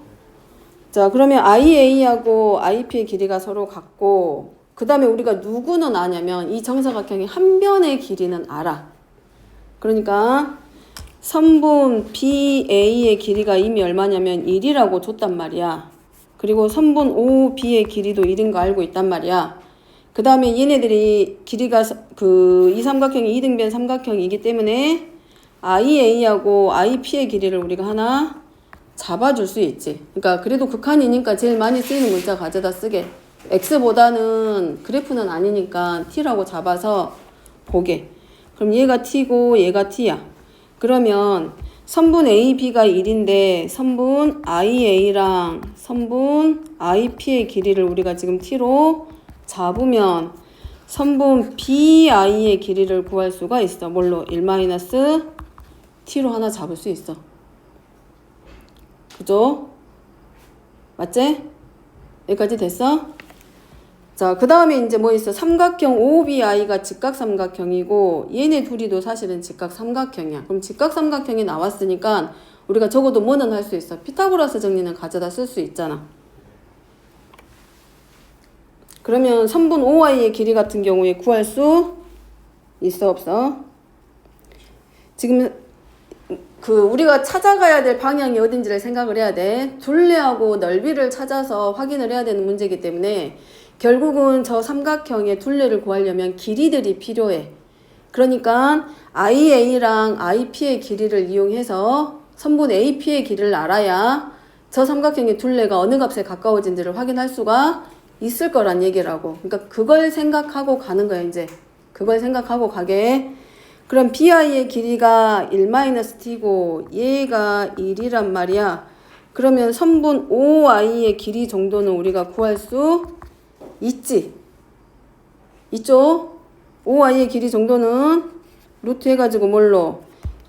자, 그러면 IA하고 IP의 길이가 서로 같고 그 다음에 우리가 누구는 아냐면 이 정사각형의 한 변의 길이는 알아. 그러니까 선분 BA의 길이가 이미 얼마냐면 1이라고 줬단 말이야. 그리고 선분 OB의 길이도 1인 거 알고 있단 말이야. 그 다음에 얘네들이 길이가 이 삼각형이 이등변 삼각형이기 때문에 IA하고 IP의 길이를 우리가 하나 잡아줄 수 있지. 그러니까 그래도 극한이니까 제일 많이 쓰이는 문자 가져다 쓰게. X보다는 그래프는 아니니까 T라고 잡아서 보게. 그럼 얘가 T고 얘가 T야. 그러면 선분 AB가 1인데 선분 IA랑 선분 IP의 길이를 우리가 지금 T로 잡으면 선분 BI의 길이를 구할 수가 있어. 뭘로? 1-T로 하나 잡을 수 있어. 그죠? 맞지? 여기까지 됐어? 자, 그 다음에 이제 뭐 있어? 삼각형 OBI가 직각삼각형이고 얘네 둘이도 사실은 직각삼각형이야. 그럼 직각삼각형이 나왔으니까 우리가 적어도 뭐는 할 수 있어? 피타고라스 정리는 가져다 쓸 수 있잖아. 그러면 선분 OI의 길이 같은 경우에 구할 수 있어 없어? 지금 우리가 찾아가야 될 방향이 어딘지를 생각을 해야 돼. 둘레하고 넓이를 찾아서 확인을 해야 되는 문제이기 때문에 결국은 저 삼각형의 둘레를 구하려면 길이들이 필요해. 그러니까 IA랑 IP의 길이를 이용해서 선분 AP의 길이를 알아야 저 삼각형의 둘레가 어느 값에 가까워진지를 확인할 수가 있을 거란 얘기라고. 그러니까 그걸 생각하고 가는 거야 이제. 그걸 생각하고 가게. 그럼 BI의 길이가 1-T고 얘가 1이란 말이야. 그러면 선분 OI의 길이 정도는 우리가 구할 수 있지. 있죠? OI의 길이 정도는 루트 해가지고 뭘로?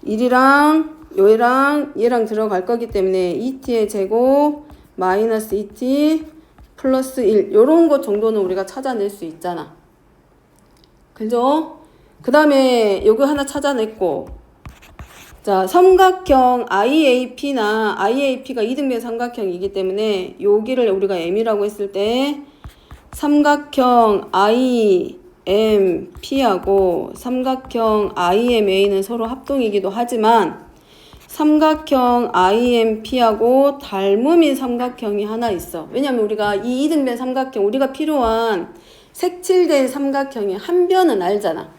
1이랑 얘랑 들어갈 거기 때문에 2t의 제곱 마이너스 2t 플러스 1 요런 것 정도는 우리가 찾아낼 수 있잖아. 그죠? 그 다음에 요거 하나 찾아냈고, 자, 삼각형 IAP가 이등변 삼각형이기 때문에 여기를 우리가 M이라고 했을 때 삼각형 IMP하고 삼각형 IMA는 서로 합동이기도 하지만 삼각형 IMP하고 닮음인 삼각형이 하나 있어. 왜냐면 우리가 이 이등변 삼각형, 우리가 필요한 색칠된 삼각형의 한 변은 알잖아.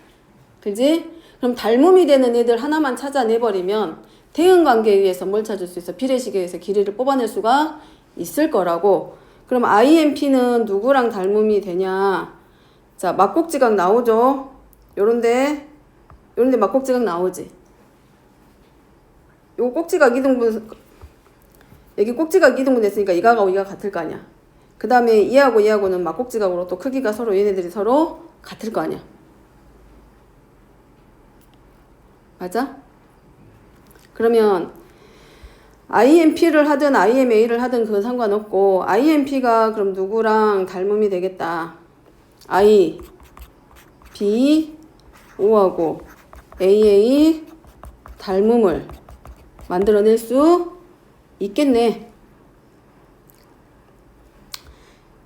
그지? 그럼 닮음이 되는 애들 하나만 찾아내버리면 대응관계에 의해서 뭘 찾을 수 있어? 비례식에 의해서 길이를 뽑아낼 수가 있을 거라고. 그럼 IMP는 누구랑 닮음이 되냐? 자, 막곡지각 나오죠? 요런데 막곡지각 나오지? 요 꼭지각 이등분, 여기 꼭지각 이등분 됐으니까 이가하고 이가 같을 거 아니야. 그 다음에 얘하고는 막꼭지각으로 또 크기가 서로 얘네들이 서로 같을 거 아니야. 맞아? 그러면 IMP를 하든 IMA를 하든 그건 상관없고 IMP가 그럼 누구랑 닮음이 되겠다. I, B, O하고 AA 닮음을 만들어낼 수 있겠네.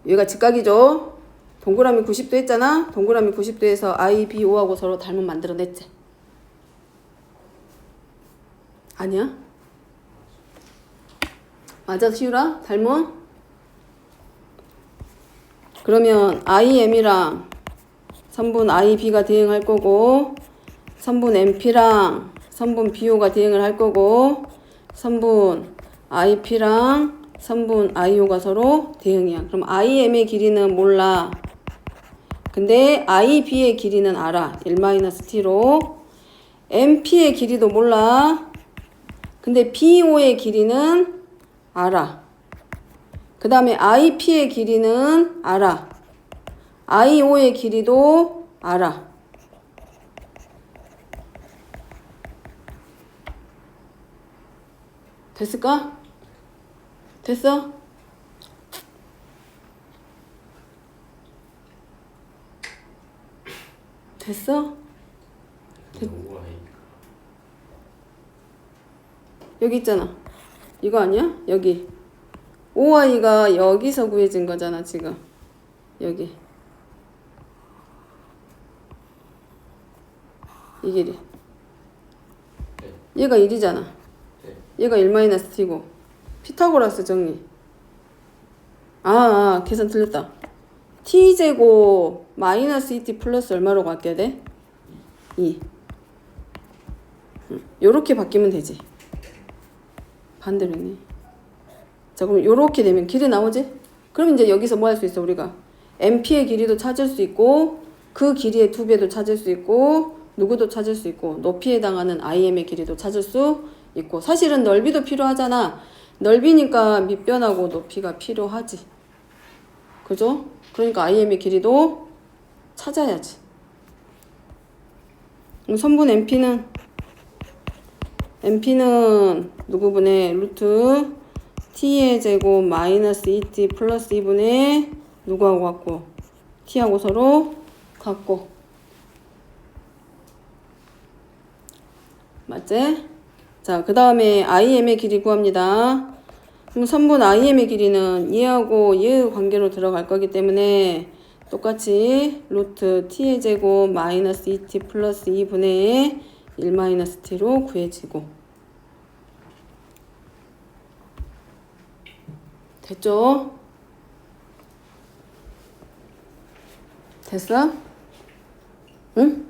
여기가 직각이죠. 동그라미 90도 했잖아. 동그라미 90도에서 I, B, O하고 서로 닮음 만들어냈지. 아니야? 맞아, 시우라? 닮음? 그러면 IM이랑 3분 IB가 대응할 거고 3분 MP랑 3분 BO가 대응을 할 거고 3분 IP랑 3분 IO가 서로 대응이야. 그럼 IM의 길이는 몰라. 근데 IB의 길이는 알아. 1-t로. MP의 길이도 몰라. 근데 BO의 길이는 알아. 그 다음에 IP의 길이는 알아. IO의 길이도 알아. 됐을까? 됐어? 됐어? 여기 있잖아. 이거 아니야? 여기. OI가 여기서 구해진 거잖아, 지금. 여기. 이 길이. 얘가 1이잖아. 얘가 1-t고. 피타고라스 정리. 계산 틀렸다. t제곱 마이너스 2t 플러스 얼마로 바뀌어야 돼? 2. 요렇게 바뀌면 되지. 반대로 했네. 자, 그럼 요렇게 되면 길이 나오지? 그럼 이제 여기서 뭐 할 수 있어, 우리가? MP의 길이도 찾을 수 있고, 그 길이의 2배도 찾을 수 있고, 누구도 찾을 수 있고, 높이에 해당하는 IM의 길이도 찾을 수 있고, 사실은 넓이도 필요하잖아. 넓이니까 밑변하고 높이가 필요하지. 그죠? 그러니까 IM의 길이도 찾아야지. 그럼 선분 MP는 누구분의 루트 t의 제곱 마이너스 2t 플러스 2분의 누구하고 같고 t하고 서로 같고 맞지? 자, 그 다음에 IM의 길이 구합니다. 그럼 선분 IM의 길이는 얘하고 얘의 관계로 들어갈 거기 때문에 똑같이 루트 t의 제곱 마이너스 2t 플러스 2분의 1-t로 구해지고 됐죠? 됐어? 응?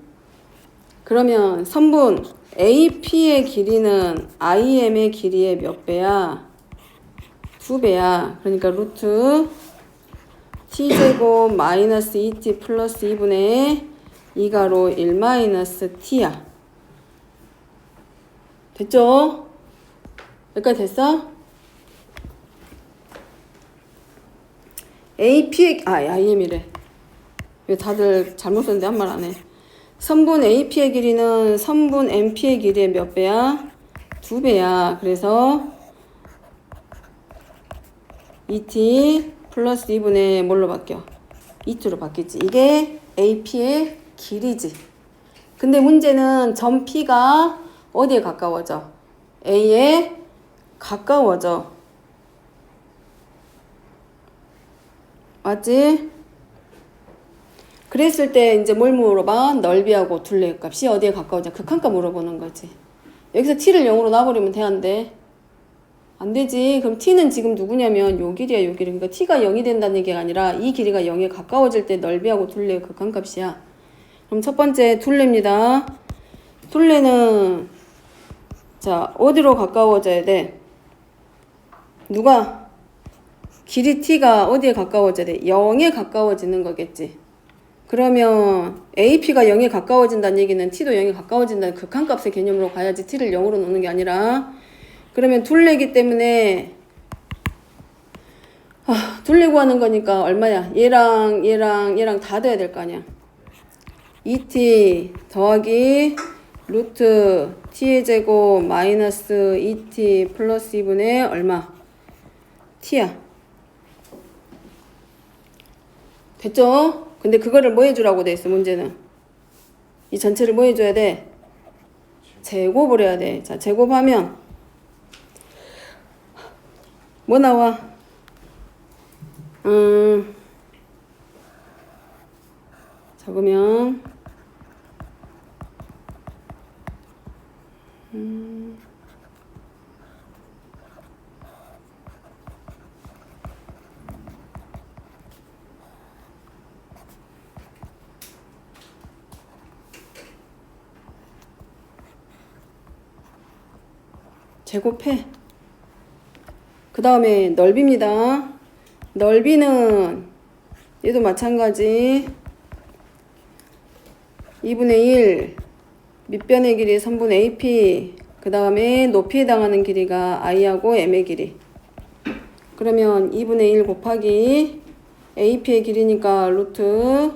그러면 선분 AP의 길이는 IM의 길이의 몇 배야? 2배야. 그러니까 루트 t제곱 마이너스 2t 플러스 2분의 2가로 1-t야. 됐죠? 여기까지 됐어? IM이래. 왜 다들 잘못 썼는데 한 말 안 해. 선분 AP의 길이는 선분 MP의 길이의 몇 배야? 2배야. 그래서 ET 플러스 2분의 뭘로 바뀌어? E2로 바뀌지. 이게 AP의 길이지. 근데 문제는 점 P가 어디에 가까워져? A에 가까워져. 맞지? 그랬을 때 이제 뭘 물어봐? 넓이하고 둘레 값이 어디에 가까워져? 극한값 물어보는 거지. 여기서 t를 0으로 놔버리면 돼, 안 돼? 안 되지. 그럼 t는 지금 누구냐면 요 길이야, 요 길이. 그러니까 t가 0이 된다는 얘기가 아니라 이 길이가 0에 가까워질 때 넓이하고 둘레의 극한값이야. 그럼 첫 번째 둘레입니다. 둘레는 자, 어디로 가까워져야 돼? 누가? 길이 t가 어디에 가까워져야 돼? 0에 가까워지는 거겠지. 그러면 AP가 0에 가까워진다는 얘기는 t도 0에 가까워진다는 극한값의 개념으로 가야지 t를 0으로 놓는 게 아니라. 그러면 둘레기 때문에 둘레 구하는 거니까 얼마야? 얘랑 다 돼야 될 거 아니야. 2t 더하기 루트 t의 제곱 마이너스 2t 플러스 2분의 얼마? t야. 됐죠? 근데 그거를 뭐 해주라고 돼 있어, 문제는? 이 전체를 뭐 해줘야 돼? 제곱을 해야 돼. 자, 제곱하면 뭐 나와? 적으면 제곱해. 그 다음에 넓이입니다. 넓이는 얘도 마찬가지 2분의 1 밑변의 길이 선분 AP 그 다음에 높이에 해당하는 길이가 I하고 M의 길이. 그러면 2분의 1 곱하기 AP의 길이니까 루트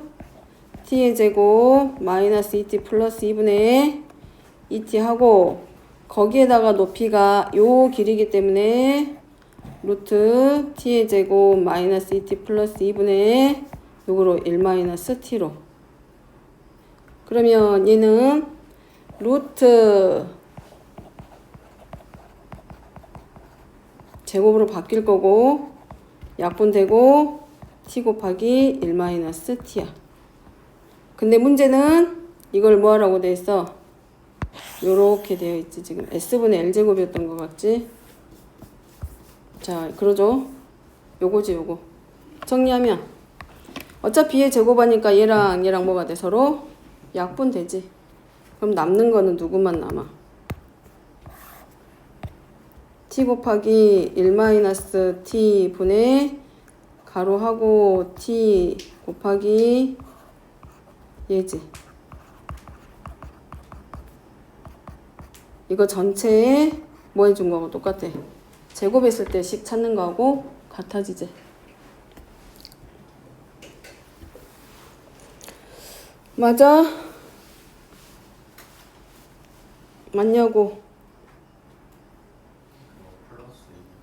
T의 제곱 마이너스 2T 플러스 2분의 2T 하고 거기에다가 높이가 요 길이기 때문에 루트 t의 제곱 마이너스 2t 플러스 2분의 요거로 1 마이너스 t로. 그러면 얘는 루트 제곱으로 바뀔 거고 약분되고 t 곱하기 1 마이너스 t야. 근데 문제는 이걸 뭐 하라고 돼 있어? 요렇게 되어 있지. 지금 s분의 l제곱이었던 것 같지? 자, 그러죠. 요거지, 요거. 정리하면 어차피 얘 제곱하니까 얘랑 뭐가 돼? 서로 약분되지. 그럼 남는 거는 누구만 남아? t 곱하기 1 마이너스 t 분의 가로하고 t 곱하기 얘지. 이거 전체에 뭐 해준 거하고 똑같아. 제곱했을 때 식 찾는 거하고 같아지지. 맞아? 맞냐고?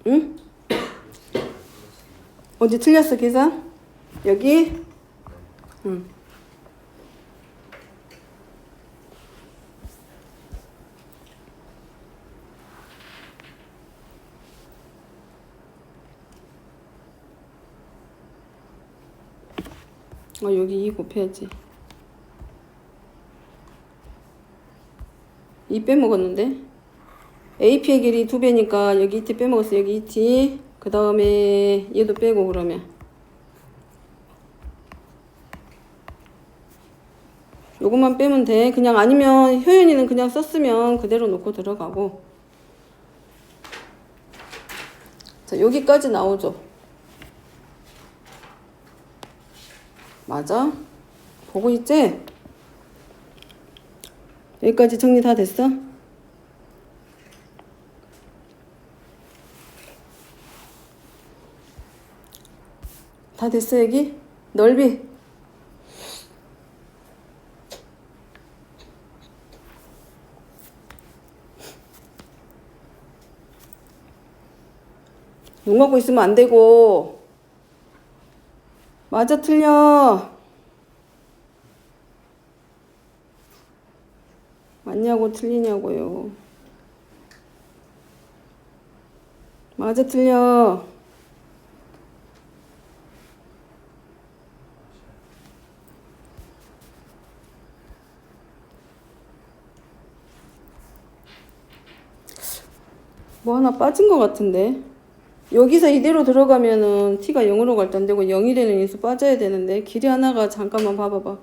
응? 어디 틀렸어 계산? 여기? 응. 여기 2 곱해야지. 2 빼먹었는데? AP의 길이 2배니까 여기 2t 빼먹었어. 여기 2t. 그 다음에 얘도 빼고 그러면. 요것만 빼면 돼. 그냥 아니면 효연이는 그냥 썼으면 그대로 놓고 들어가고. 자, 여기까지 나오죠. 맞아? 보고 있지? 여기까지 정리 다 됐어? 다 됐어, 여기? 넓이? 눈 감고 있으면 안 되고. 맞아, 틀려. 맞냐고 틀리냐고요. 맞아, 틀려. 뭐 하나 빠진 것 같은데. 여기서 이대로 들어가면은 t가 0으로 갈 때 안 되고 0이 되는 인수 빠져야 되는데 길이 하나가 잠깐만 봐봐봐.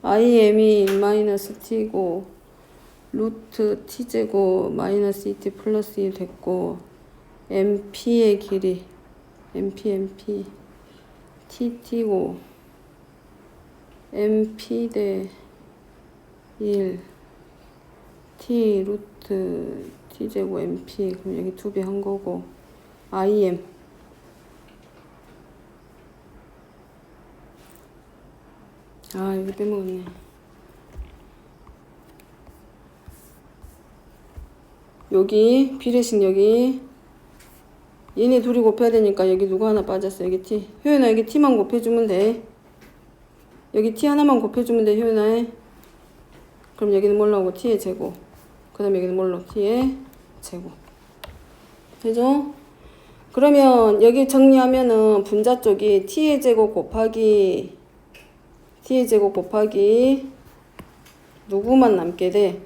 im이 1-t고 루트 t제곱 마이너스 2t 플러스 2 됐고 mp의 길이 mp tt고 mp 대 1 t 루트 t제곱 mp 그럼 여기 2배 한 거고 im 아 여기 빼먹었네. 여기 비례식 여기 얘네 둘이 곱해야 되니까 여기 누구 하나 빠졌어. 여기 t. 효연아 여기 t만 곱해주면 돼. 여기 t 하나만 곱해주면 돼. 효연아. 그럼 여기는 뭘로 하고 t의 제곱. 그 다음에 여기는 뭘로 t의 제곱. 되죠? 그러면 여기 정리하면은 분자 쪽이 t의 제곱 곱하기 누구만 남게 돼?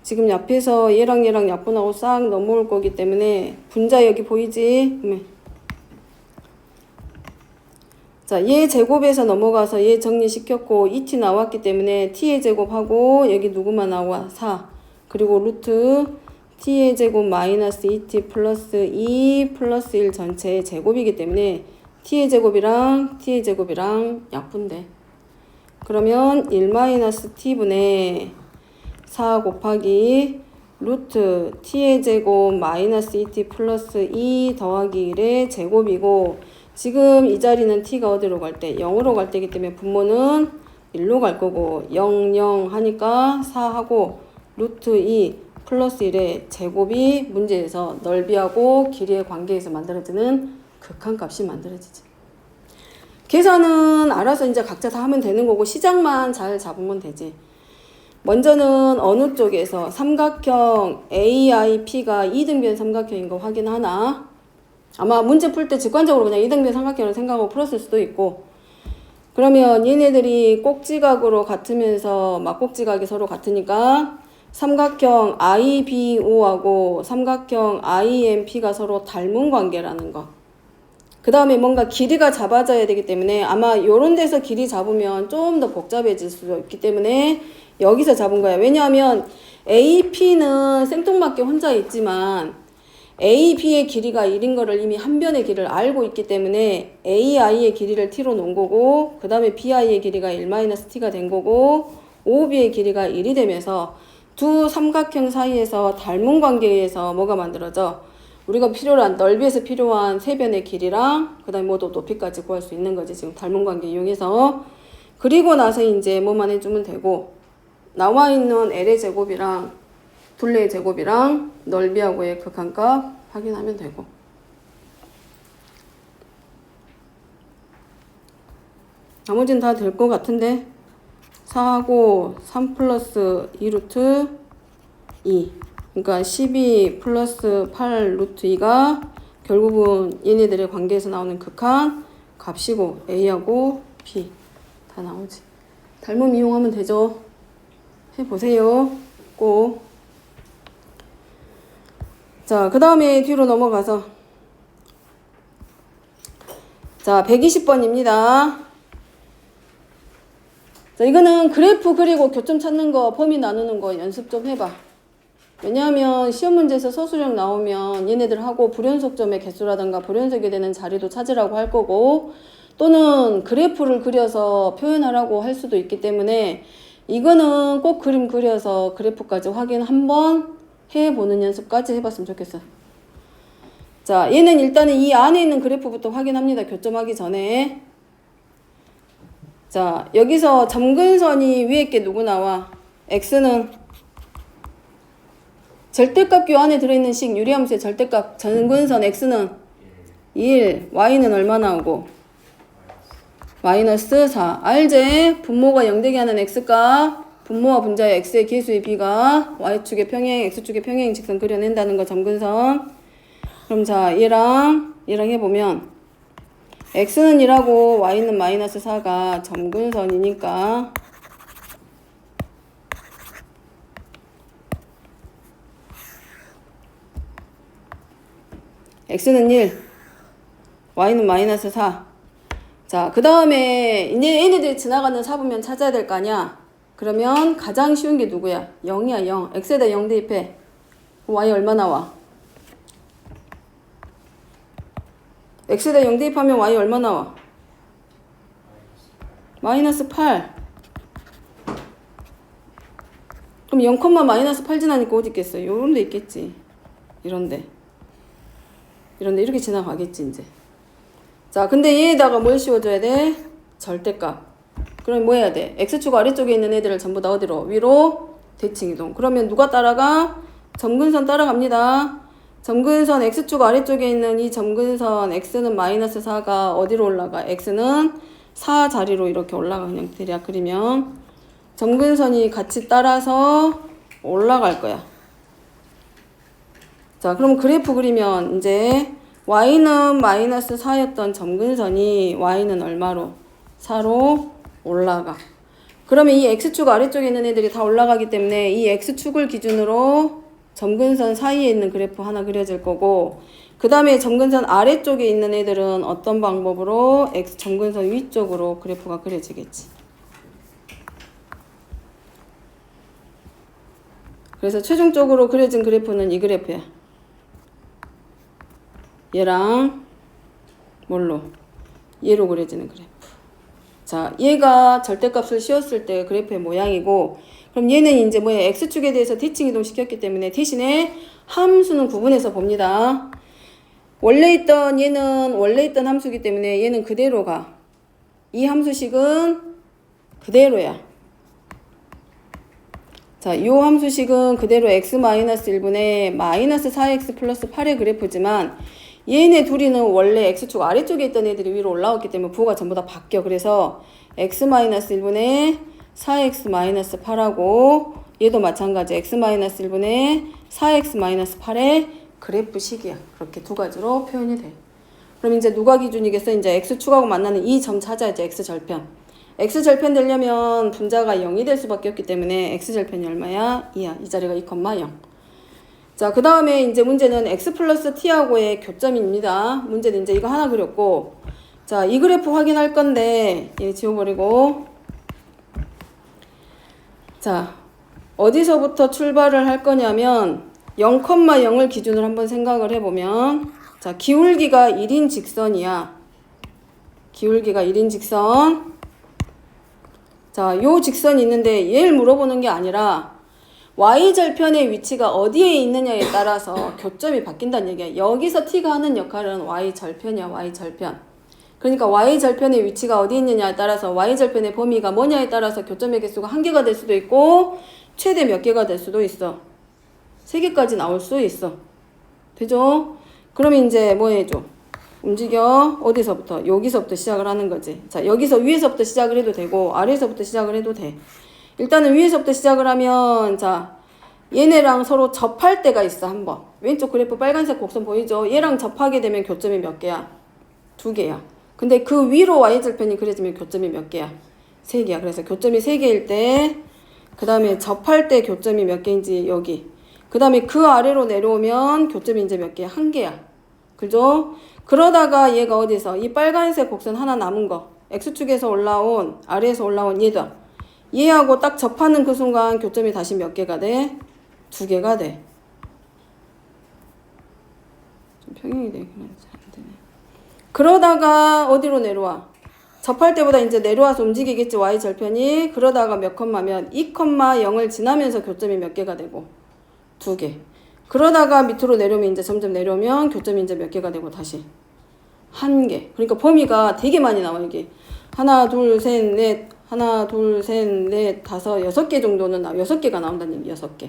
지금 옆에서 얘랑 약분하고 싹 넘어올 거기 때문에 분자 여기 보이지? 자, 얘 제곱에서 넘어가서 얘 정리시켰고 2t 나왔기 때문에 t의 제곱하고 여기 누구만 나와? 4. 그리고 루트 t의 제곱 마이너스 2t 플러스 2 플러스 1 전체의 제곱이기 때문에 t의 제곱이랑 약분돼. 그러면 1-t분의 4 곱하기 루트 t의 제곱 마이너스 2t 플러스 2 더하기 1의 제곱이고 지금 이 자리는 t가 어디로 갈 때? 0으로 갈 때이기 때문에 분모는 1로 갈 거고 0, 0 하니까 4하고 루트 2 플러스 1의 제곱이 문제에서 넓이하고 길이의 관계에서 만들어지는 극한값이 만들어지지. 계산은 알아서 이제 각자 다 하면 되는 거고 시작만 잘 잡으면 되지. 먼저는 어느 쪽에서 삼각형 AIP가 이등변 삼각형인 거 확인하나? 아마 문제 풀 때 직관적으로 그냥 이등변 삼각형을 생각하고 풀었을 수도 있고 그러면 얘네들이 꼭지각으로 같으면서 막꼭지각이 서로 같으니까 삼각형 IBO하고 삼각형 IMP가 서로 닮은 관계라는 거. 그 다음에 뭔가 길이가 잡아져야 되기 때문에 아마 요런 데서 길이 잡으면 좀 더 복잡해질 수도 있기 때문에 여기서 잡은 거야. 왜냐하면 AP는 생뚱맞게 혼자 있지만 AB의 길이가 1인 거를 이미 한 변의 길이를 알고 있기 때문에 AI의 길이를 t로 놓은 거고 그 다음에 BI의 길이가 1-t가 된 거고 OB의 길이가 1이 되면서 두 삼각형 사이에서 닮은 관계에 의해서 뭐가 만들어져? 우리가 필요한 넓이에서 필요한 세 변의 길이랑 그 다음에 모두 높이까지 구할 수 있는 거지. 지금 닮은 관계 이용해서. 그리고 나서 이제 뭐만 해주면 되고 나와 있는 L의 제곱이랑 둘레의 제곱이랑 넓이하고의 극한값 확인하면 되고 나머지는 다 될 것 같은데 4하고 3 플러스 2 루트 2 그러니까 12 플러스 8 루트 2가 결국은 얘네들의 관계에서 나오는 극한 값이고 A하고 B 다 나오지. 닮음 이용하면 되죠. 해보세요. 꼭. 자, 그 다음에 뒤로 넘어가서 자 120번입니다. 자, 이거는 그래프 그리고 교점 찾는 거 범위 나누는 거 연습 좀 해봐. 왜냐하면 시험 문제에서 서술형 나오면 얘네들하고 불연속점의 개수라든가 불연속이 되는 자리도 찾으라고 할 거고 또는 그래프를 그려서 표현하라고 할 수도 있기 때문에 이거는 꼭 그림 그려서 그래프까지 확인 한번 해보는 연습까지 해봤으면 좋겠어. 자, 얘는 일단은 이 안에 있는 그래프부터 확인합니다. 교점하기 전에. 자, 여기서 점근선이 위에 게 누구 나와? x는 절대값 교 안에 들어있는 식 유리함수의 절대값 점근선 x는 1. y는 얼마 나오고? 마이너스 4. 알제? 분모가 0되게 하는 x값, 분모와 분자의 x의 계수의 b가 y축의 평행, x축의 평행 직선 그려낸다는 거 점근선. 그럼 자, 얘랑 해보면 x는 1하고 y는 마이너스 4가 점근선이니까 x는 1, y는 마이너스 4. 자, 그 다음에 이제 얘네들이 지나가는 사분면 찾아야 될 거 아니야. 그러면 가장 쉬운 게 누구야? 0이야, 0. x에다 0 대입해. y 얼마 나와? x에다 0 대입하면 y 얼마 나와? 마이너스 8. 그럼 0, 마이너스 8 지나니까 어디 있겠어? 요런 데 있겠지. 이런데 이렇게 지나가겠지 이제. 자, 근데 얘에다가 뭘 씌워줘야 돼? 절대값. 그럼 뭐 해야 돼? x축 아래쪽에 있는 애들을 전부 다 어디로? 위로 대칭이동. 그러면 누가 따라가? 점근선 따라갑니다. 점근선 x축 아래쪽에 있는 이 점근선 x는 마이너스 4가 어디로 올라가? x는 4 자리로 이렇게 올라가. 그냥 대략 그리면 점근선이 같이 따라서 올라갈 거야. 자, 그럼 그래프 그리면 이제 y는 마이너스 4였던 점근선이 y는 얼마로? 4로 올라가. 그러면 이 x축 아래쪽에 있는 애들이 다 올라가기 때문에 이 x축을 기준으로 점근선 사이에 있는 그래프 하나 그려질 거고, 그 다음에 점근선 아래쪽에 있는 애들은 어떤 방법으로 점근선 위쪽으로 그래프가 그려지겠지. 그래서 최종적으로 그려진 그래프는 이 그래프야. 얘랑 뭘로? 얘로 그려지는 그래프. 자, 얘가 절대값을 씌웠을 때 그래프의 모양이고, 그럼 얘는 이제 뭐야? x축에 대해서 대칭 이동시켰기 때문에 대신에 함수는 구분해서 봅니다. 얘는 원래 있던 함수이기 때문에 얘는 그대로 가. 이 함수식은 그대로야. 자, 이 함수식은 그대로 x-1분의 마이너스 4x 플러스 8의 그래프지만 얘네 둘이는 원래 x축 아래쪽에 있던 애들이 위로 올라왔기 때문에 부호가 전부 다 바뀌어. 그래서 x-1분의 4x-8하고 얘도 마찬가지 x-1분의 4x-8의 그래프식이야. 그렇게 두 가지로 표현이 돼. 그럼 이제 누가 기준이겠어? 이제 x축하고 만나는 이 점 찾아야지. x절편. x절편 되려면 분자가 0이 될 수밖에 없기 때문에 x절편이 얼마야? 2야. 이 자리가 2,0. 자, 그 다음에 이제 문제는 x 플러스 t하고의 교점입니다. 문제는 이제 이거 하나 그렸고, 자, 이 그래프 확인할 건데, 얘 지워버리고, 자, 어디서부터 출발을 할 거냐면, 0,0을 기준으로 한번 생각을 해보면, 자, 기울기가 1인 직선이야. 기울기가 1인 직선. 자, 요 직선이 있는데, 얘를 물어보는 게 아니라, y절편의 위치가 어디에 있느냐에 따라서 교점이 바뀐다는 얘기야. 여기서 t가 하는 역할은 y절편이야. y절편. 그러니까 y절편의 위치가 어디 있느냐에 따라서 y절편의 범위가 뭐냐에 따라서 교점의 개수가 1개가 될 수도 있고 최대 몇 개가 될 수도 있어. 3개까지 나올 수 있어. 되죠? 그러면 이제 뭐 해줘? 움직여. 어디서부터? 여기서부터 시작을 하는 거지. 자, 여기서 위에서부터 시작을 해도 되고 아래에서부터 시작을 해도 돼. 일단은 위에서부터 시작을 하면, 자, 얘네랑 서로 접할 때가 있어. 한번 왼쪽 그래프 빨간색 곡선 보이죠? 얘랑 접하게 되면 교점이 몇 개야? 2개야. 근데 그 위로 y절편이 그려지면 교점이 몇 개야? 3개야. 그래서 교점이 3개일 때, 그 다음에 접할 때 교점이 몇 개인지 여기, 그 다음에 그 아래로 내려오면 교점이 이제 몇 개야? 1개야. 그죠? 그러다가 얘가 어디서 이 빨간색 곡선 하나 남은 거, x축에서 올라온, 아래에서 올라온 얘다. 얘하고 딱 접하는 그 순간 교점이 다시 몇 개가 돼? 2개가 돼. 좀 평행이 되긴 안 되네. 그러다가 어디로 내려와? 접할 때보다 이제 내려와서 움직이겠지, y절편이. 그러다가 몇 컴마면 2,0을 지나면서 교점이 몇 개가 되고? 2개. 그러다가 밑으로 내려오면 이제 점점 내려오면 교점이 이제 몇 개가 되고 다시 1개. 그러니까 범위가 되게 많이 나와. 이게 하나, 둘, 셋, 넷, 하나, 둘, 셋, 넷, 다섯, 6개 정도는 6개가 나온다는 얘기, 6개.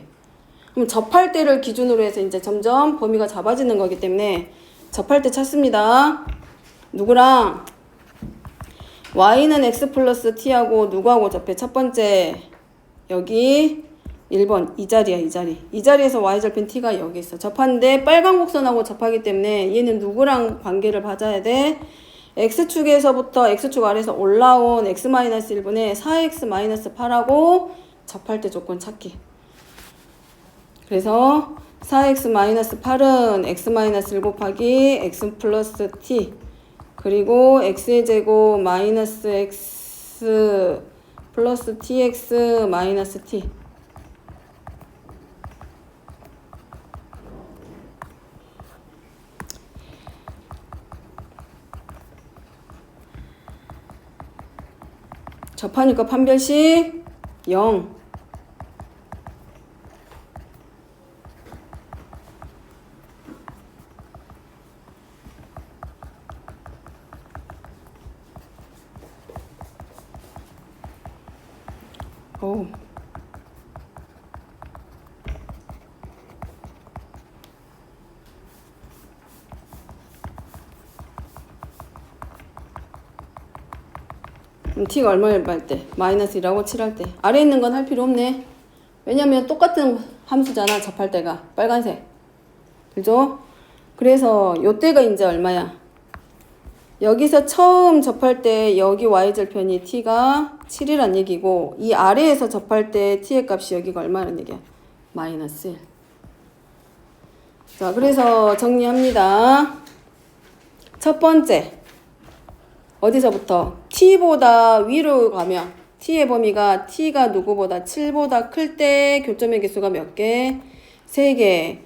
그럼 접할 때를 기준으로 해서 이제 점점 범위가 잡아지는 거기 때문에 접할 때 찾습니다. 누구랑? y는 x 플러스 t하고 누구하고 접해? 첫 번째 여기 1번 이 자리야. 이 자리에서 y절편 t가 여기 있어. 접하는데 빨간 곡선하고 접하기 때문에 얘는 누구랑 관계를 받아야 돼? x축에서부터 x축 아래에서 올라온 x-1분의 4x-8하고 접할 때 조건 찾기. 그래서 4x-8은 x-1 곱하기 x 플러스 t 그리고 x의 제곱 마이너스 x 플러스 tx 마이너스 t 접하니까 판별식 0 오. t가 얼마를 할 때? 마이너스 1하고 7할 때. 아래에 있는 건 할 필요 없네. 왜냐면 똑같은 함수잖아. 접할 때가. 빨간색. 그죠? 그래서 요때가 이제 얼마야? 여기서 처음 접할 때 여기 y절편이 t가 7이란 얘기고 이 아래에서 접할 때 t의 값이 여기가 얼마란 얘기야? 마이너스 1. 자, 그래서 정리합니다. 첫 번째. 어디서부터? t보다 위로 가면 t의 범위가 t가 누구보다 7보다 클 때 교점의 개수가 몇 개? 3개.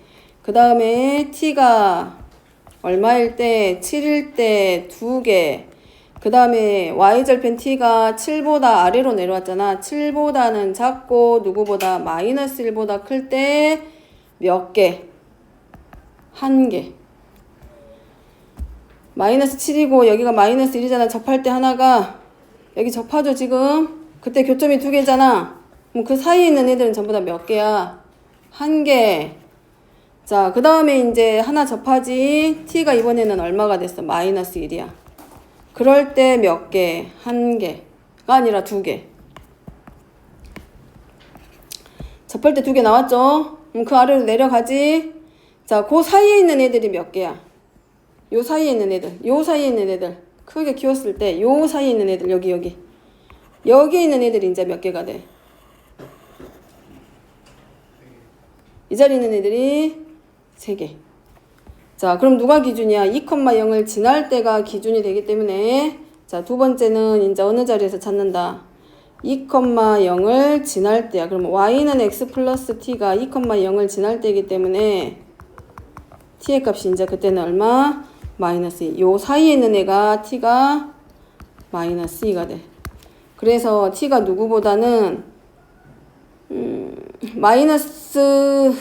그 다음에 t가 얼마일 때? 7일 때 2개. 그 다음에 y절편 t가 7보다 아래로 내려왔잖아. 7보다는 작고 누구보다 마이너스 1보다 클 때 몇 개? 1개. 마이너스 7이고 여기가 마이너스 1이잖아. 접할 때 하나가 여기 접하죠 지금. 그때 교점이 2개잖아. 그럼 그 사이에 있는 애들은 전부 다 몇 개야? 1개. 자, 그 다음에 이제 하나 접하지. t가 이번에는 얼마가 됐어? 마이너스 1이야. 그럴 때 몇 개? 1개가 아니라 2개. 접할 때 2개 나왔죠? 그럼 그 아래로 내려가지. 자, 그 사이에 있는 애들이 몇 개야? 요 사이에 있는 애들, 요 사이에 있는 애들 크게 키웠을 때 요 사이에 있는 애들 여기에 있는 애들이 이제 몇 개가 돼? 이 자리에 있는 애들이 3개. 자, 그럼 누가 기준이야? 2,0을 지날 때가 기준이 되기 때문에 자, 두 번째는 이제 어느 자리에서 찾는다? 2,0을 지날 때야. 그럼 y는 x 플러스 t가 2,0을 지날 때이기 때문에 t의 값이 이제 그때는 얼마? 마이너스 2. 요 사이에 있는 애가 t가 마이너스 2가 돼. 그래서 t가 누구보다는 마이너스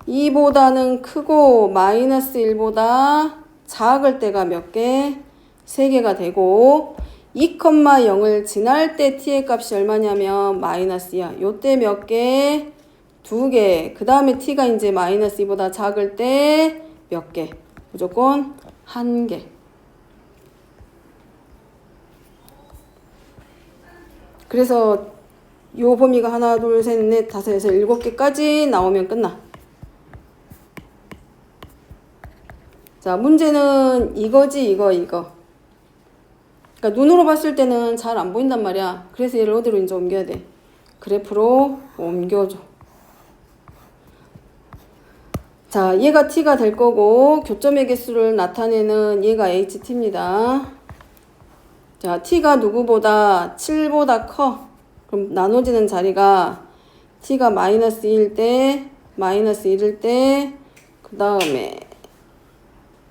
2보다는 크고 마이너스 1보다 작을 때가 몇 개? 3개가 되고 2,0을 지날 때 t의 값이 얼마냐면 마이너스 2야. 요때 몇 개? 2개. 그 다음에 t가 이제 마이너스 2보다 작을 때 몇 개? 무조건 1개. 그래서 요 범위가 하나, 둘, 셋, 넷, 다섯, 여섯, 7개까지 나오면 끝나. 자, 문제는 이거지, 이거. 그러니까 눈으로 봤을 때는 잘 안 보인단 말이야. 그래서 얘를 어디로 이제 옮겨야 돼? 그래프로 옮겨줘. 자, 얘가 t가 될 거고 교점의 개수를 나타내는 얘가 ht입니다. 자, t가 누구보다 7보다 커. 그럼 나눠지는 자리가 t가 마이너스 2일 때, 마이너스 1일 때, 그 다음에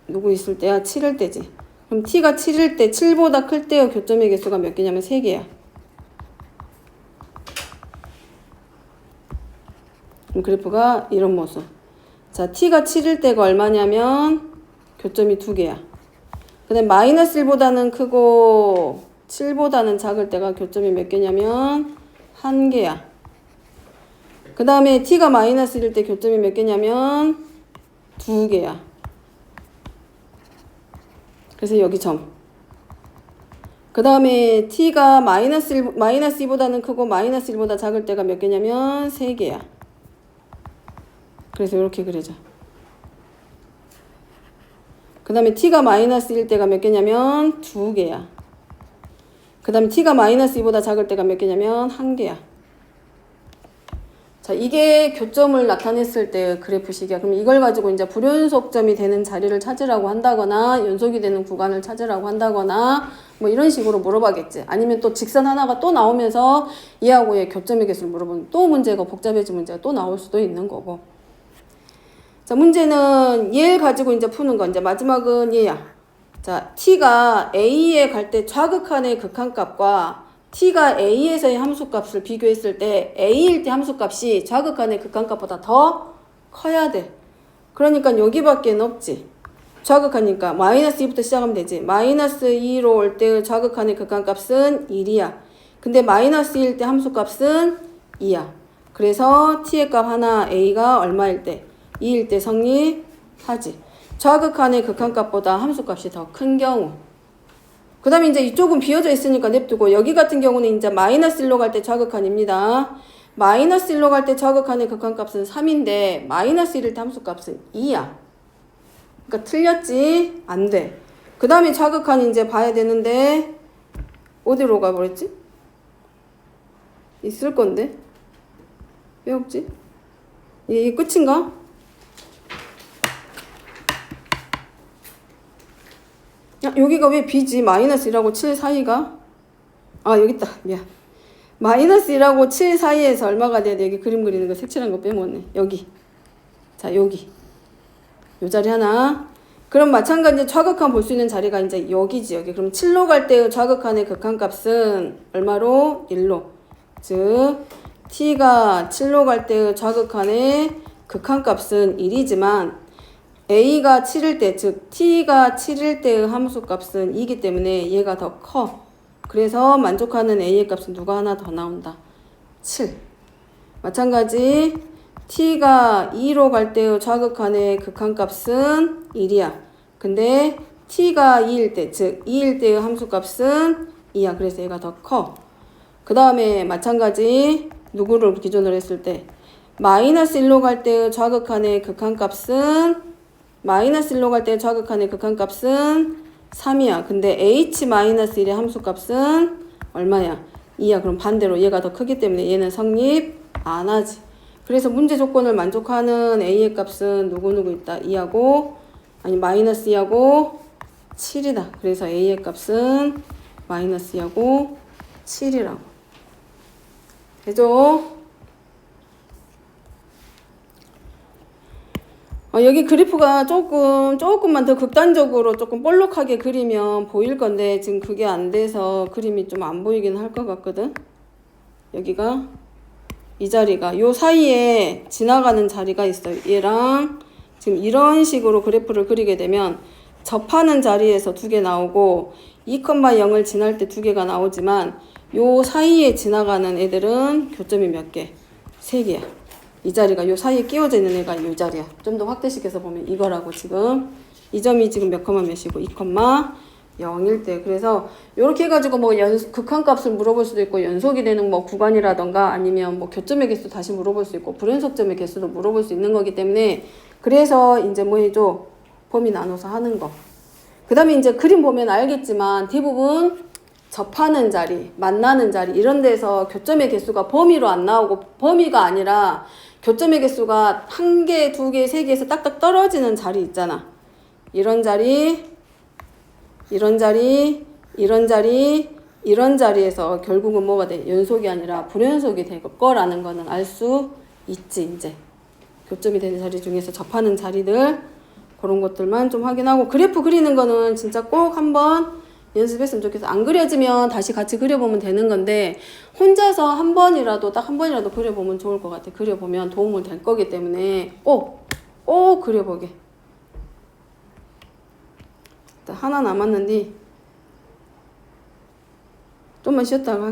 누구 있을 때야? 7일 때지. 그럼 t가 7일 때, 7보다 클 때의 교점의 개수가 몇 개냐면 3개야. 그럼 그래프가 이런 모습. 자, t가 7일 때가 얼마냐면 교점이 2개야. 그 다음에 마이너스 1보다는 크고 7보다는 작을 때가 교점이 몇 개냐면 1개야. 그 다음에 t가 마이너스 1일 때 교점이 몇 개냐면 2개야. 그래서 여기 점. 그 다음에 t가 마이너스 2보다는 크고 마이너스 1보다 작을 때가 몇 개냐면 3개야. 그래서 이렇게 그려져. 그 다음에 t가 마이너스 1 때가 몇 개냐면 2개야. 그 다음에 t가 마이너스 2보다 작을 때가 몇 개냐면 1개야. 자, 이게 교점을 나타냈을 때 그래프식이야. 그럼 이걸 가지고 이제 불연속점이 되는 자리를 찾으라고 한다거나 연속이 되는 구간을 찾으라고 한다거나 뭐 이런 식으로 물어봐겠지. 아니면 또 직선 하나가 또 나오면서 얘하고 얘 교점의 개수를 물어보면 또 문제가 복잡해진 문제가 또 나올 수도 있는 거고. 자, 문제는 얘를 가지고 이제 푸는 거. 이제 마지막은 얘야. 자, t가 a에 갈 때 좌극한의 극한값과 t가 a에서의 함수값을 비교했을 때 a일 때 함수값이 좌극한의 극한값보다 더 커야 돼. 그러니까 여기밖에 없지. 좌극하니까 마이너스 2부터 시작하면 되지. 마이너스 2로 올 때 좌극한의 극한값은 1이야. 근데 마이너스 1일 때 함수값은 2야. 그래서 t의 값 하나 a가 얼마일 때? 2일 때 성립하지. 좌극한의 극한값보다 함수값이 더 큰 경우. 그 다음에 이제 이쪽은 비어져 있으니까 냅두고 여기 같은 경우는 이제 마이너스 1로 갈 때 좌극한입니다. 마이너스 1로 갈 때 좌극한의 극한값은 3인데 마이너스 1일 때 함수값은 2야. 그러니까 틀렸지? 안 돼. 그 다음에 좌극한 이제 봐야 되는데 어디로 가버렸지? 있을 건데 왜 없지? 이게 끝인가? 여기가 왜 b지? 마이너스 1하고 7 사이가? 아, 여기 있다. 미안. 마이너스 1하고 7 사이에서 얼마가 돼야 돼? 여기 그림 그리는 거 색칠한 거 빼먹었네. 여기. 자, 여기. 요 자리 하나. 그럼 마찬가지로 좌극한 볼 수 있는 자리가 이제 여기지, 여기. 그럼 7로 갈 때 좌극한의 극한값은 얼마로? 1로. 즉, t가 7로 갈 때 좌극한의 극한값은 1이지만 a가 7일 때, 즉 t가 7일 때의 함수값은 2이기 때문에 얘가 더 커. 그래서 만족하는 a의 값은 누가 하나 더 나온다. 7. 마찬가지 t가 2로 갈 때의 좌극한의 극한값은 1이야. 근데 t가 2일 때, 즉 2일 때의 함수값은 2야. 그래서 얘가 더 커. 그 다음에 마찬가지 누구를 기준으로 했을 때 마이너스 1로 갈 때의 좌극한의 극한값은 마이너스 1로 갈 때 좌극한의 극한값은 3이야. 근데 h-1의 함수값은 얼마야? 2야. 그럼 반대로 얘가 더 크기 때문에 얘는 성립 안 하지. 그래서 문제 조건을 만족하는 a의 값은 누구누구 있다. 2하고 아니 마이너스 2하고 7이다. 그래서 a의 값은 마이너스 2하고 7이라고. 되죠? 여기 그래프가 조금만 더 극단적으로 조금 볼록하게 그리면 보일 건데 지금 그게 안 돼서 그림이 좀 안 보이긴 할 것 같거든. 여기가 이 자리가 요 사이에 지나가는 자리가 있어요. 얘랑 지금 이런 식으로 그래프를 그리게 되면 접하는 자리에서 2개 나오고 2,0을 지날 때 2개가 나오지만 요 사이에 지나가는 애들은 교점이 몇 개? 3개야. 이 자리가 요 사이에 끼워져 있는 애가 이 자리야. 좀 더 확대시켜서 보면 이거라고 지금. 이 점이 지금 몇 컴마 몇이고 2,0일 때. 그래서 요렇게 해가지고 뭐 극한값을 물어볼 수도 있고 연속이 되는 뭐 구간이라던가 아니면 뭐 교점의 개수 다시 물어볼 수 있고 불연속점의 개수도 물어볼 수 있는 거기 때문에 그래서 이제 뭐 해줘? 범위 나눠서 하는 거. 그 다음에 이제 그림 보면 알겠지만 대부분 접하는 자리, 만나는 자리 이런 데서 교점의 개수가 범위로 안 나오고 범위가 아니라 교점의 개수가 1개, 2개, 3개에서 딱딱 떨어지는 자리 있잖아. 이런 자리, 이런 자리, 이런 자리, 이런 자리에서 결국은 뭐가 돼? 연속이 아니라 불연속이 될 거라는 거는 알 수 있지, 이제. 교점이 되는 자리 중에서 접하는 자리들, 그런 것들만 좀 확인하고, 그래프 그리는 거는 진짜 꼭 한번 연습했으면 좋겠어. 안 그려지면 다시 같이 그려보면 되는 건데 혼자서 한 번이라도 딱 한 번이라도 그려보면 좋을 것 같아. 그려보면 도움을 될 거기 때문에 꼭 그려보게. 하나 남았는데 좀만 쉬었다가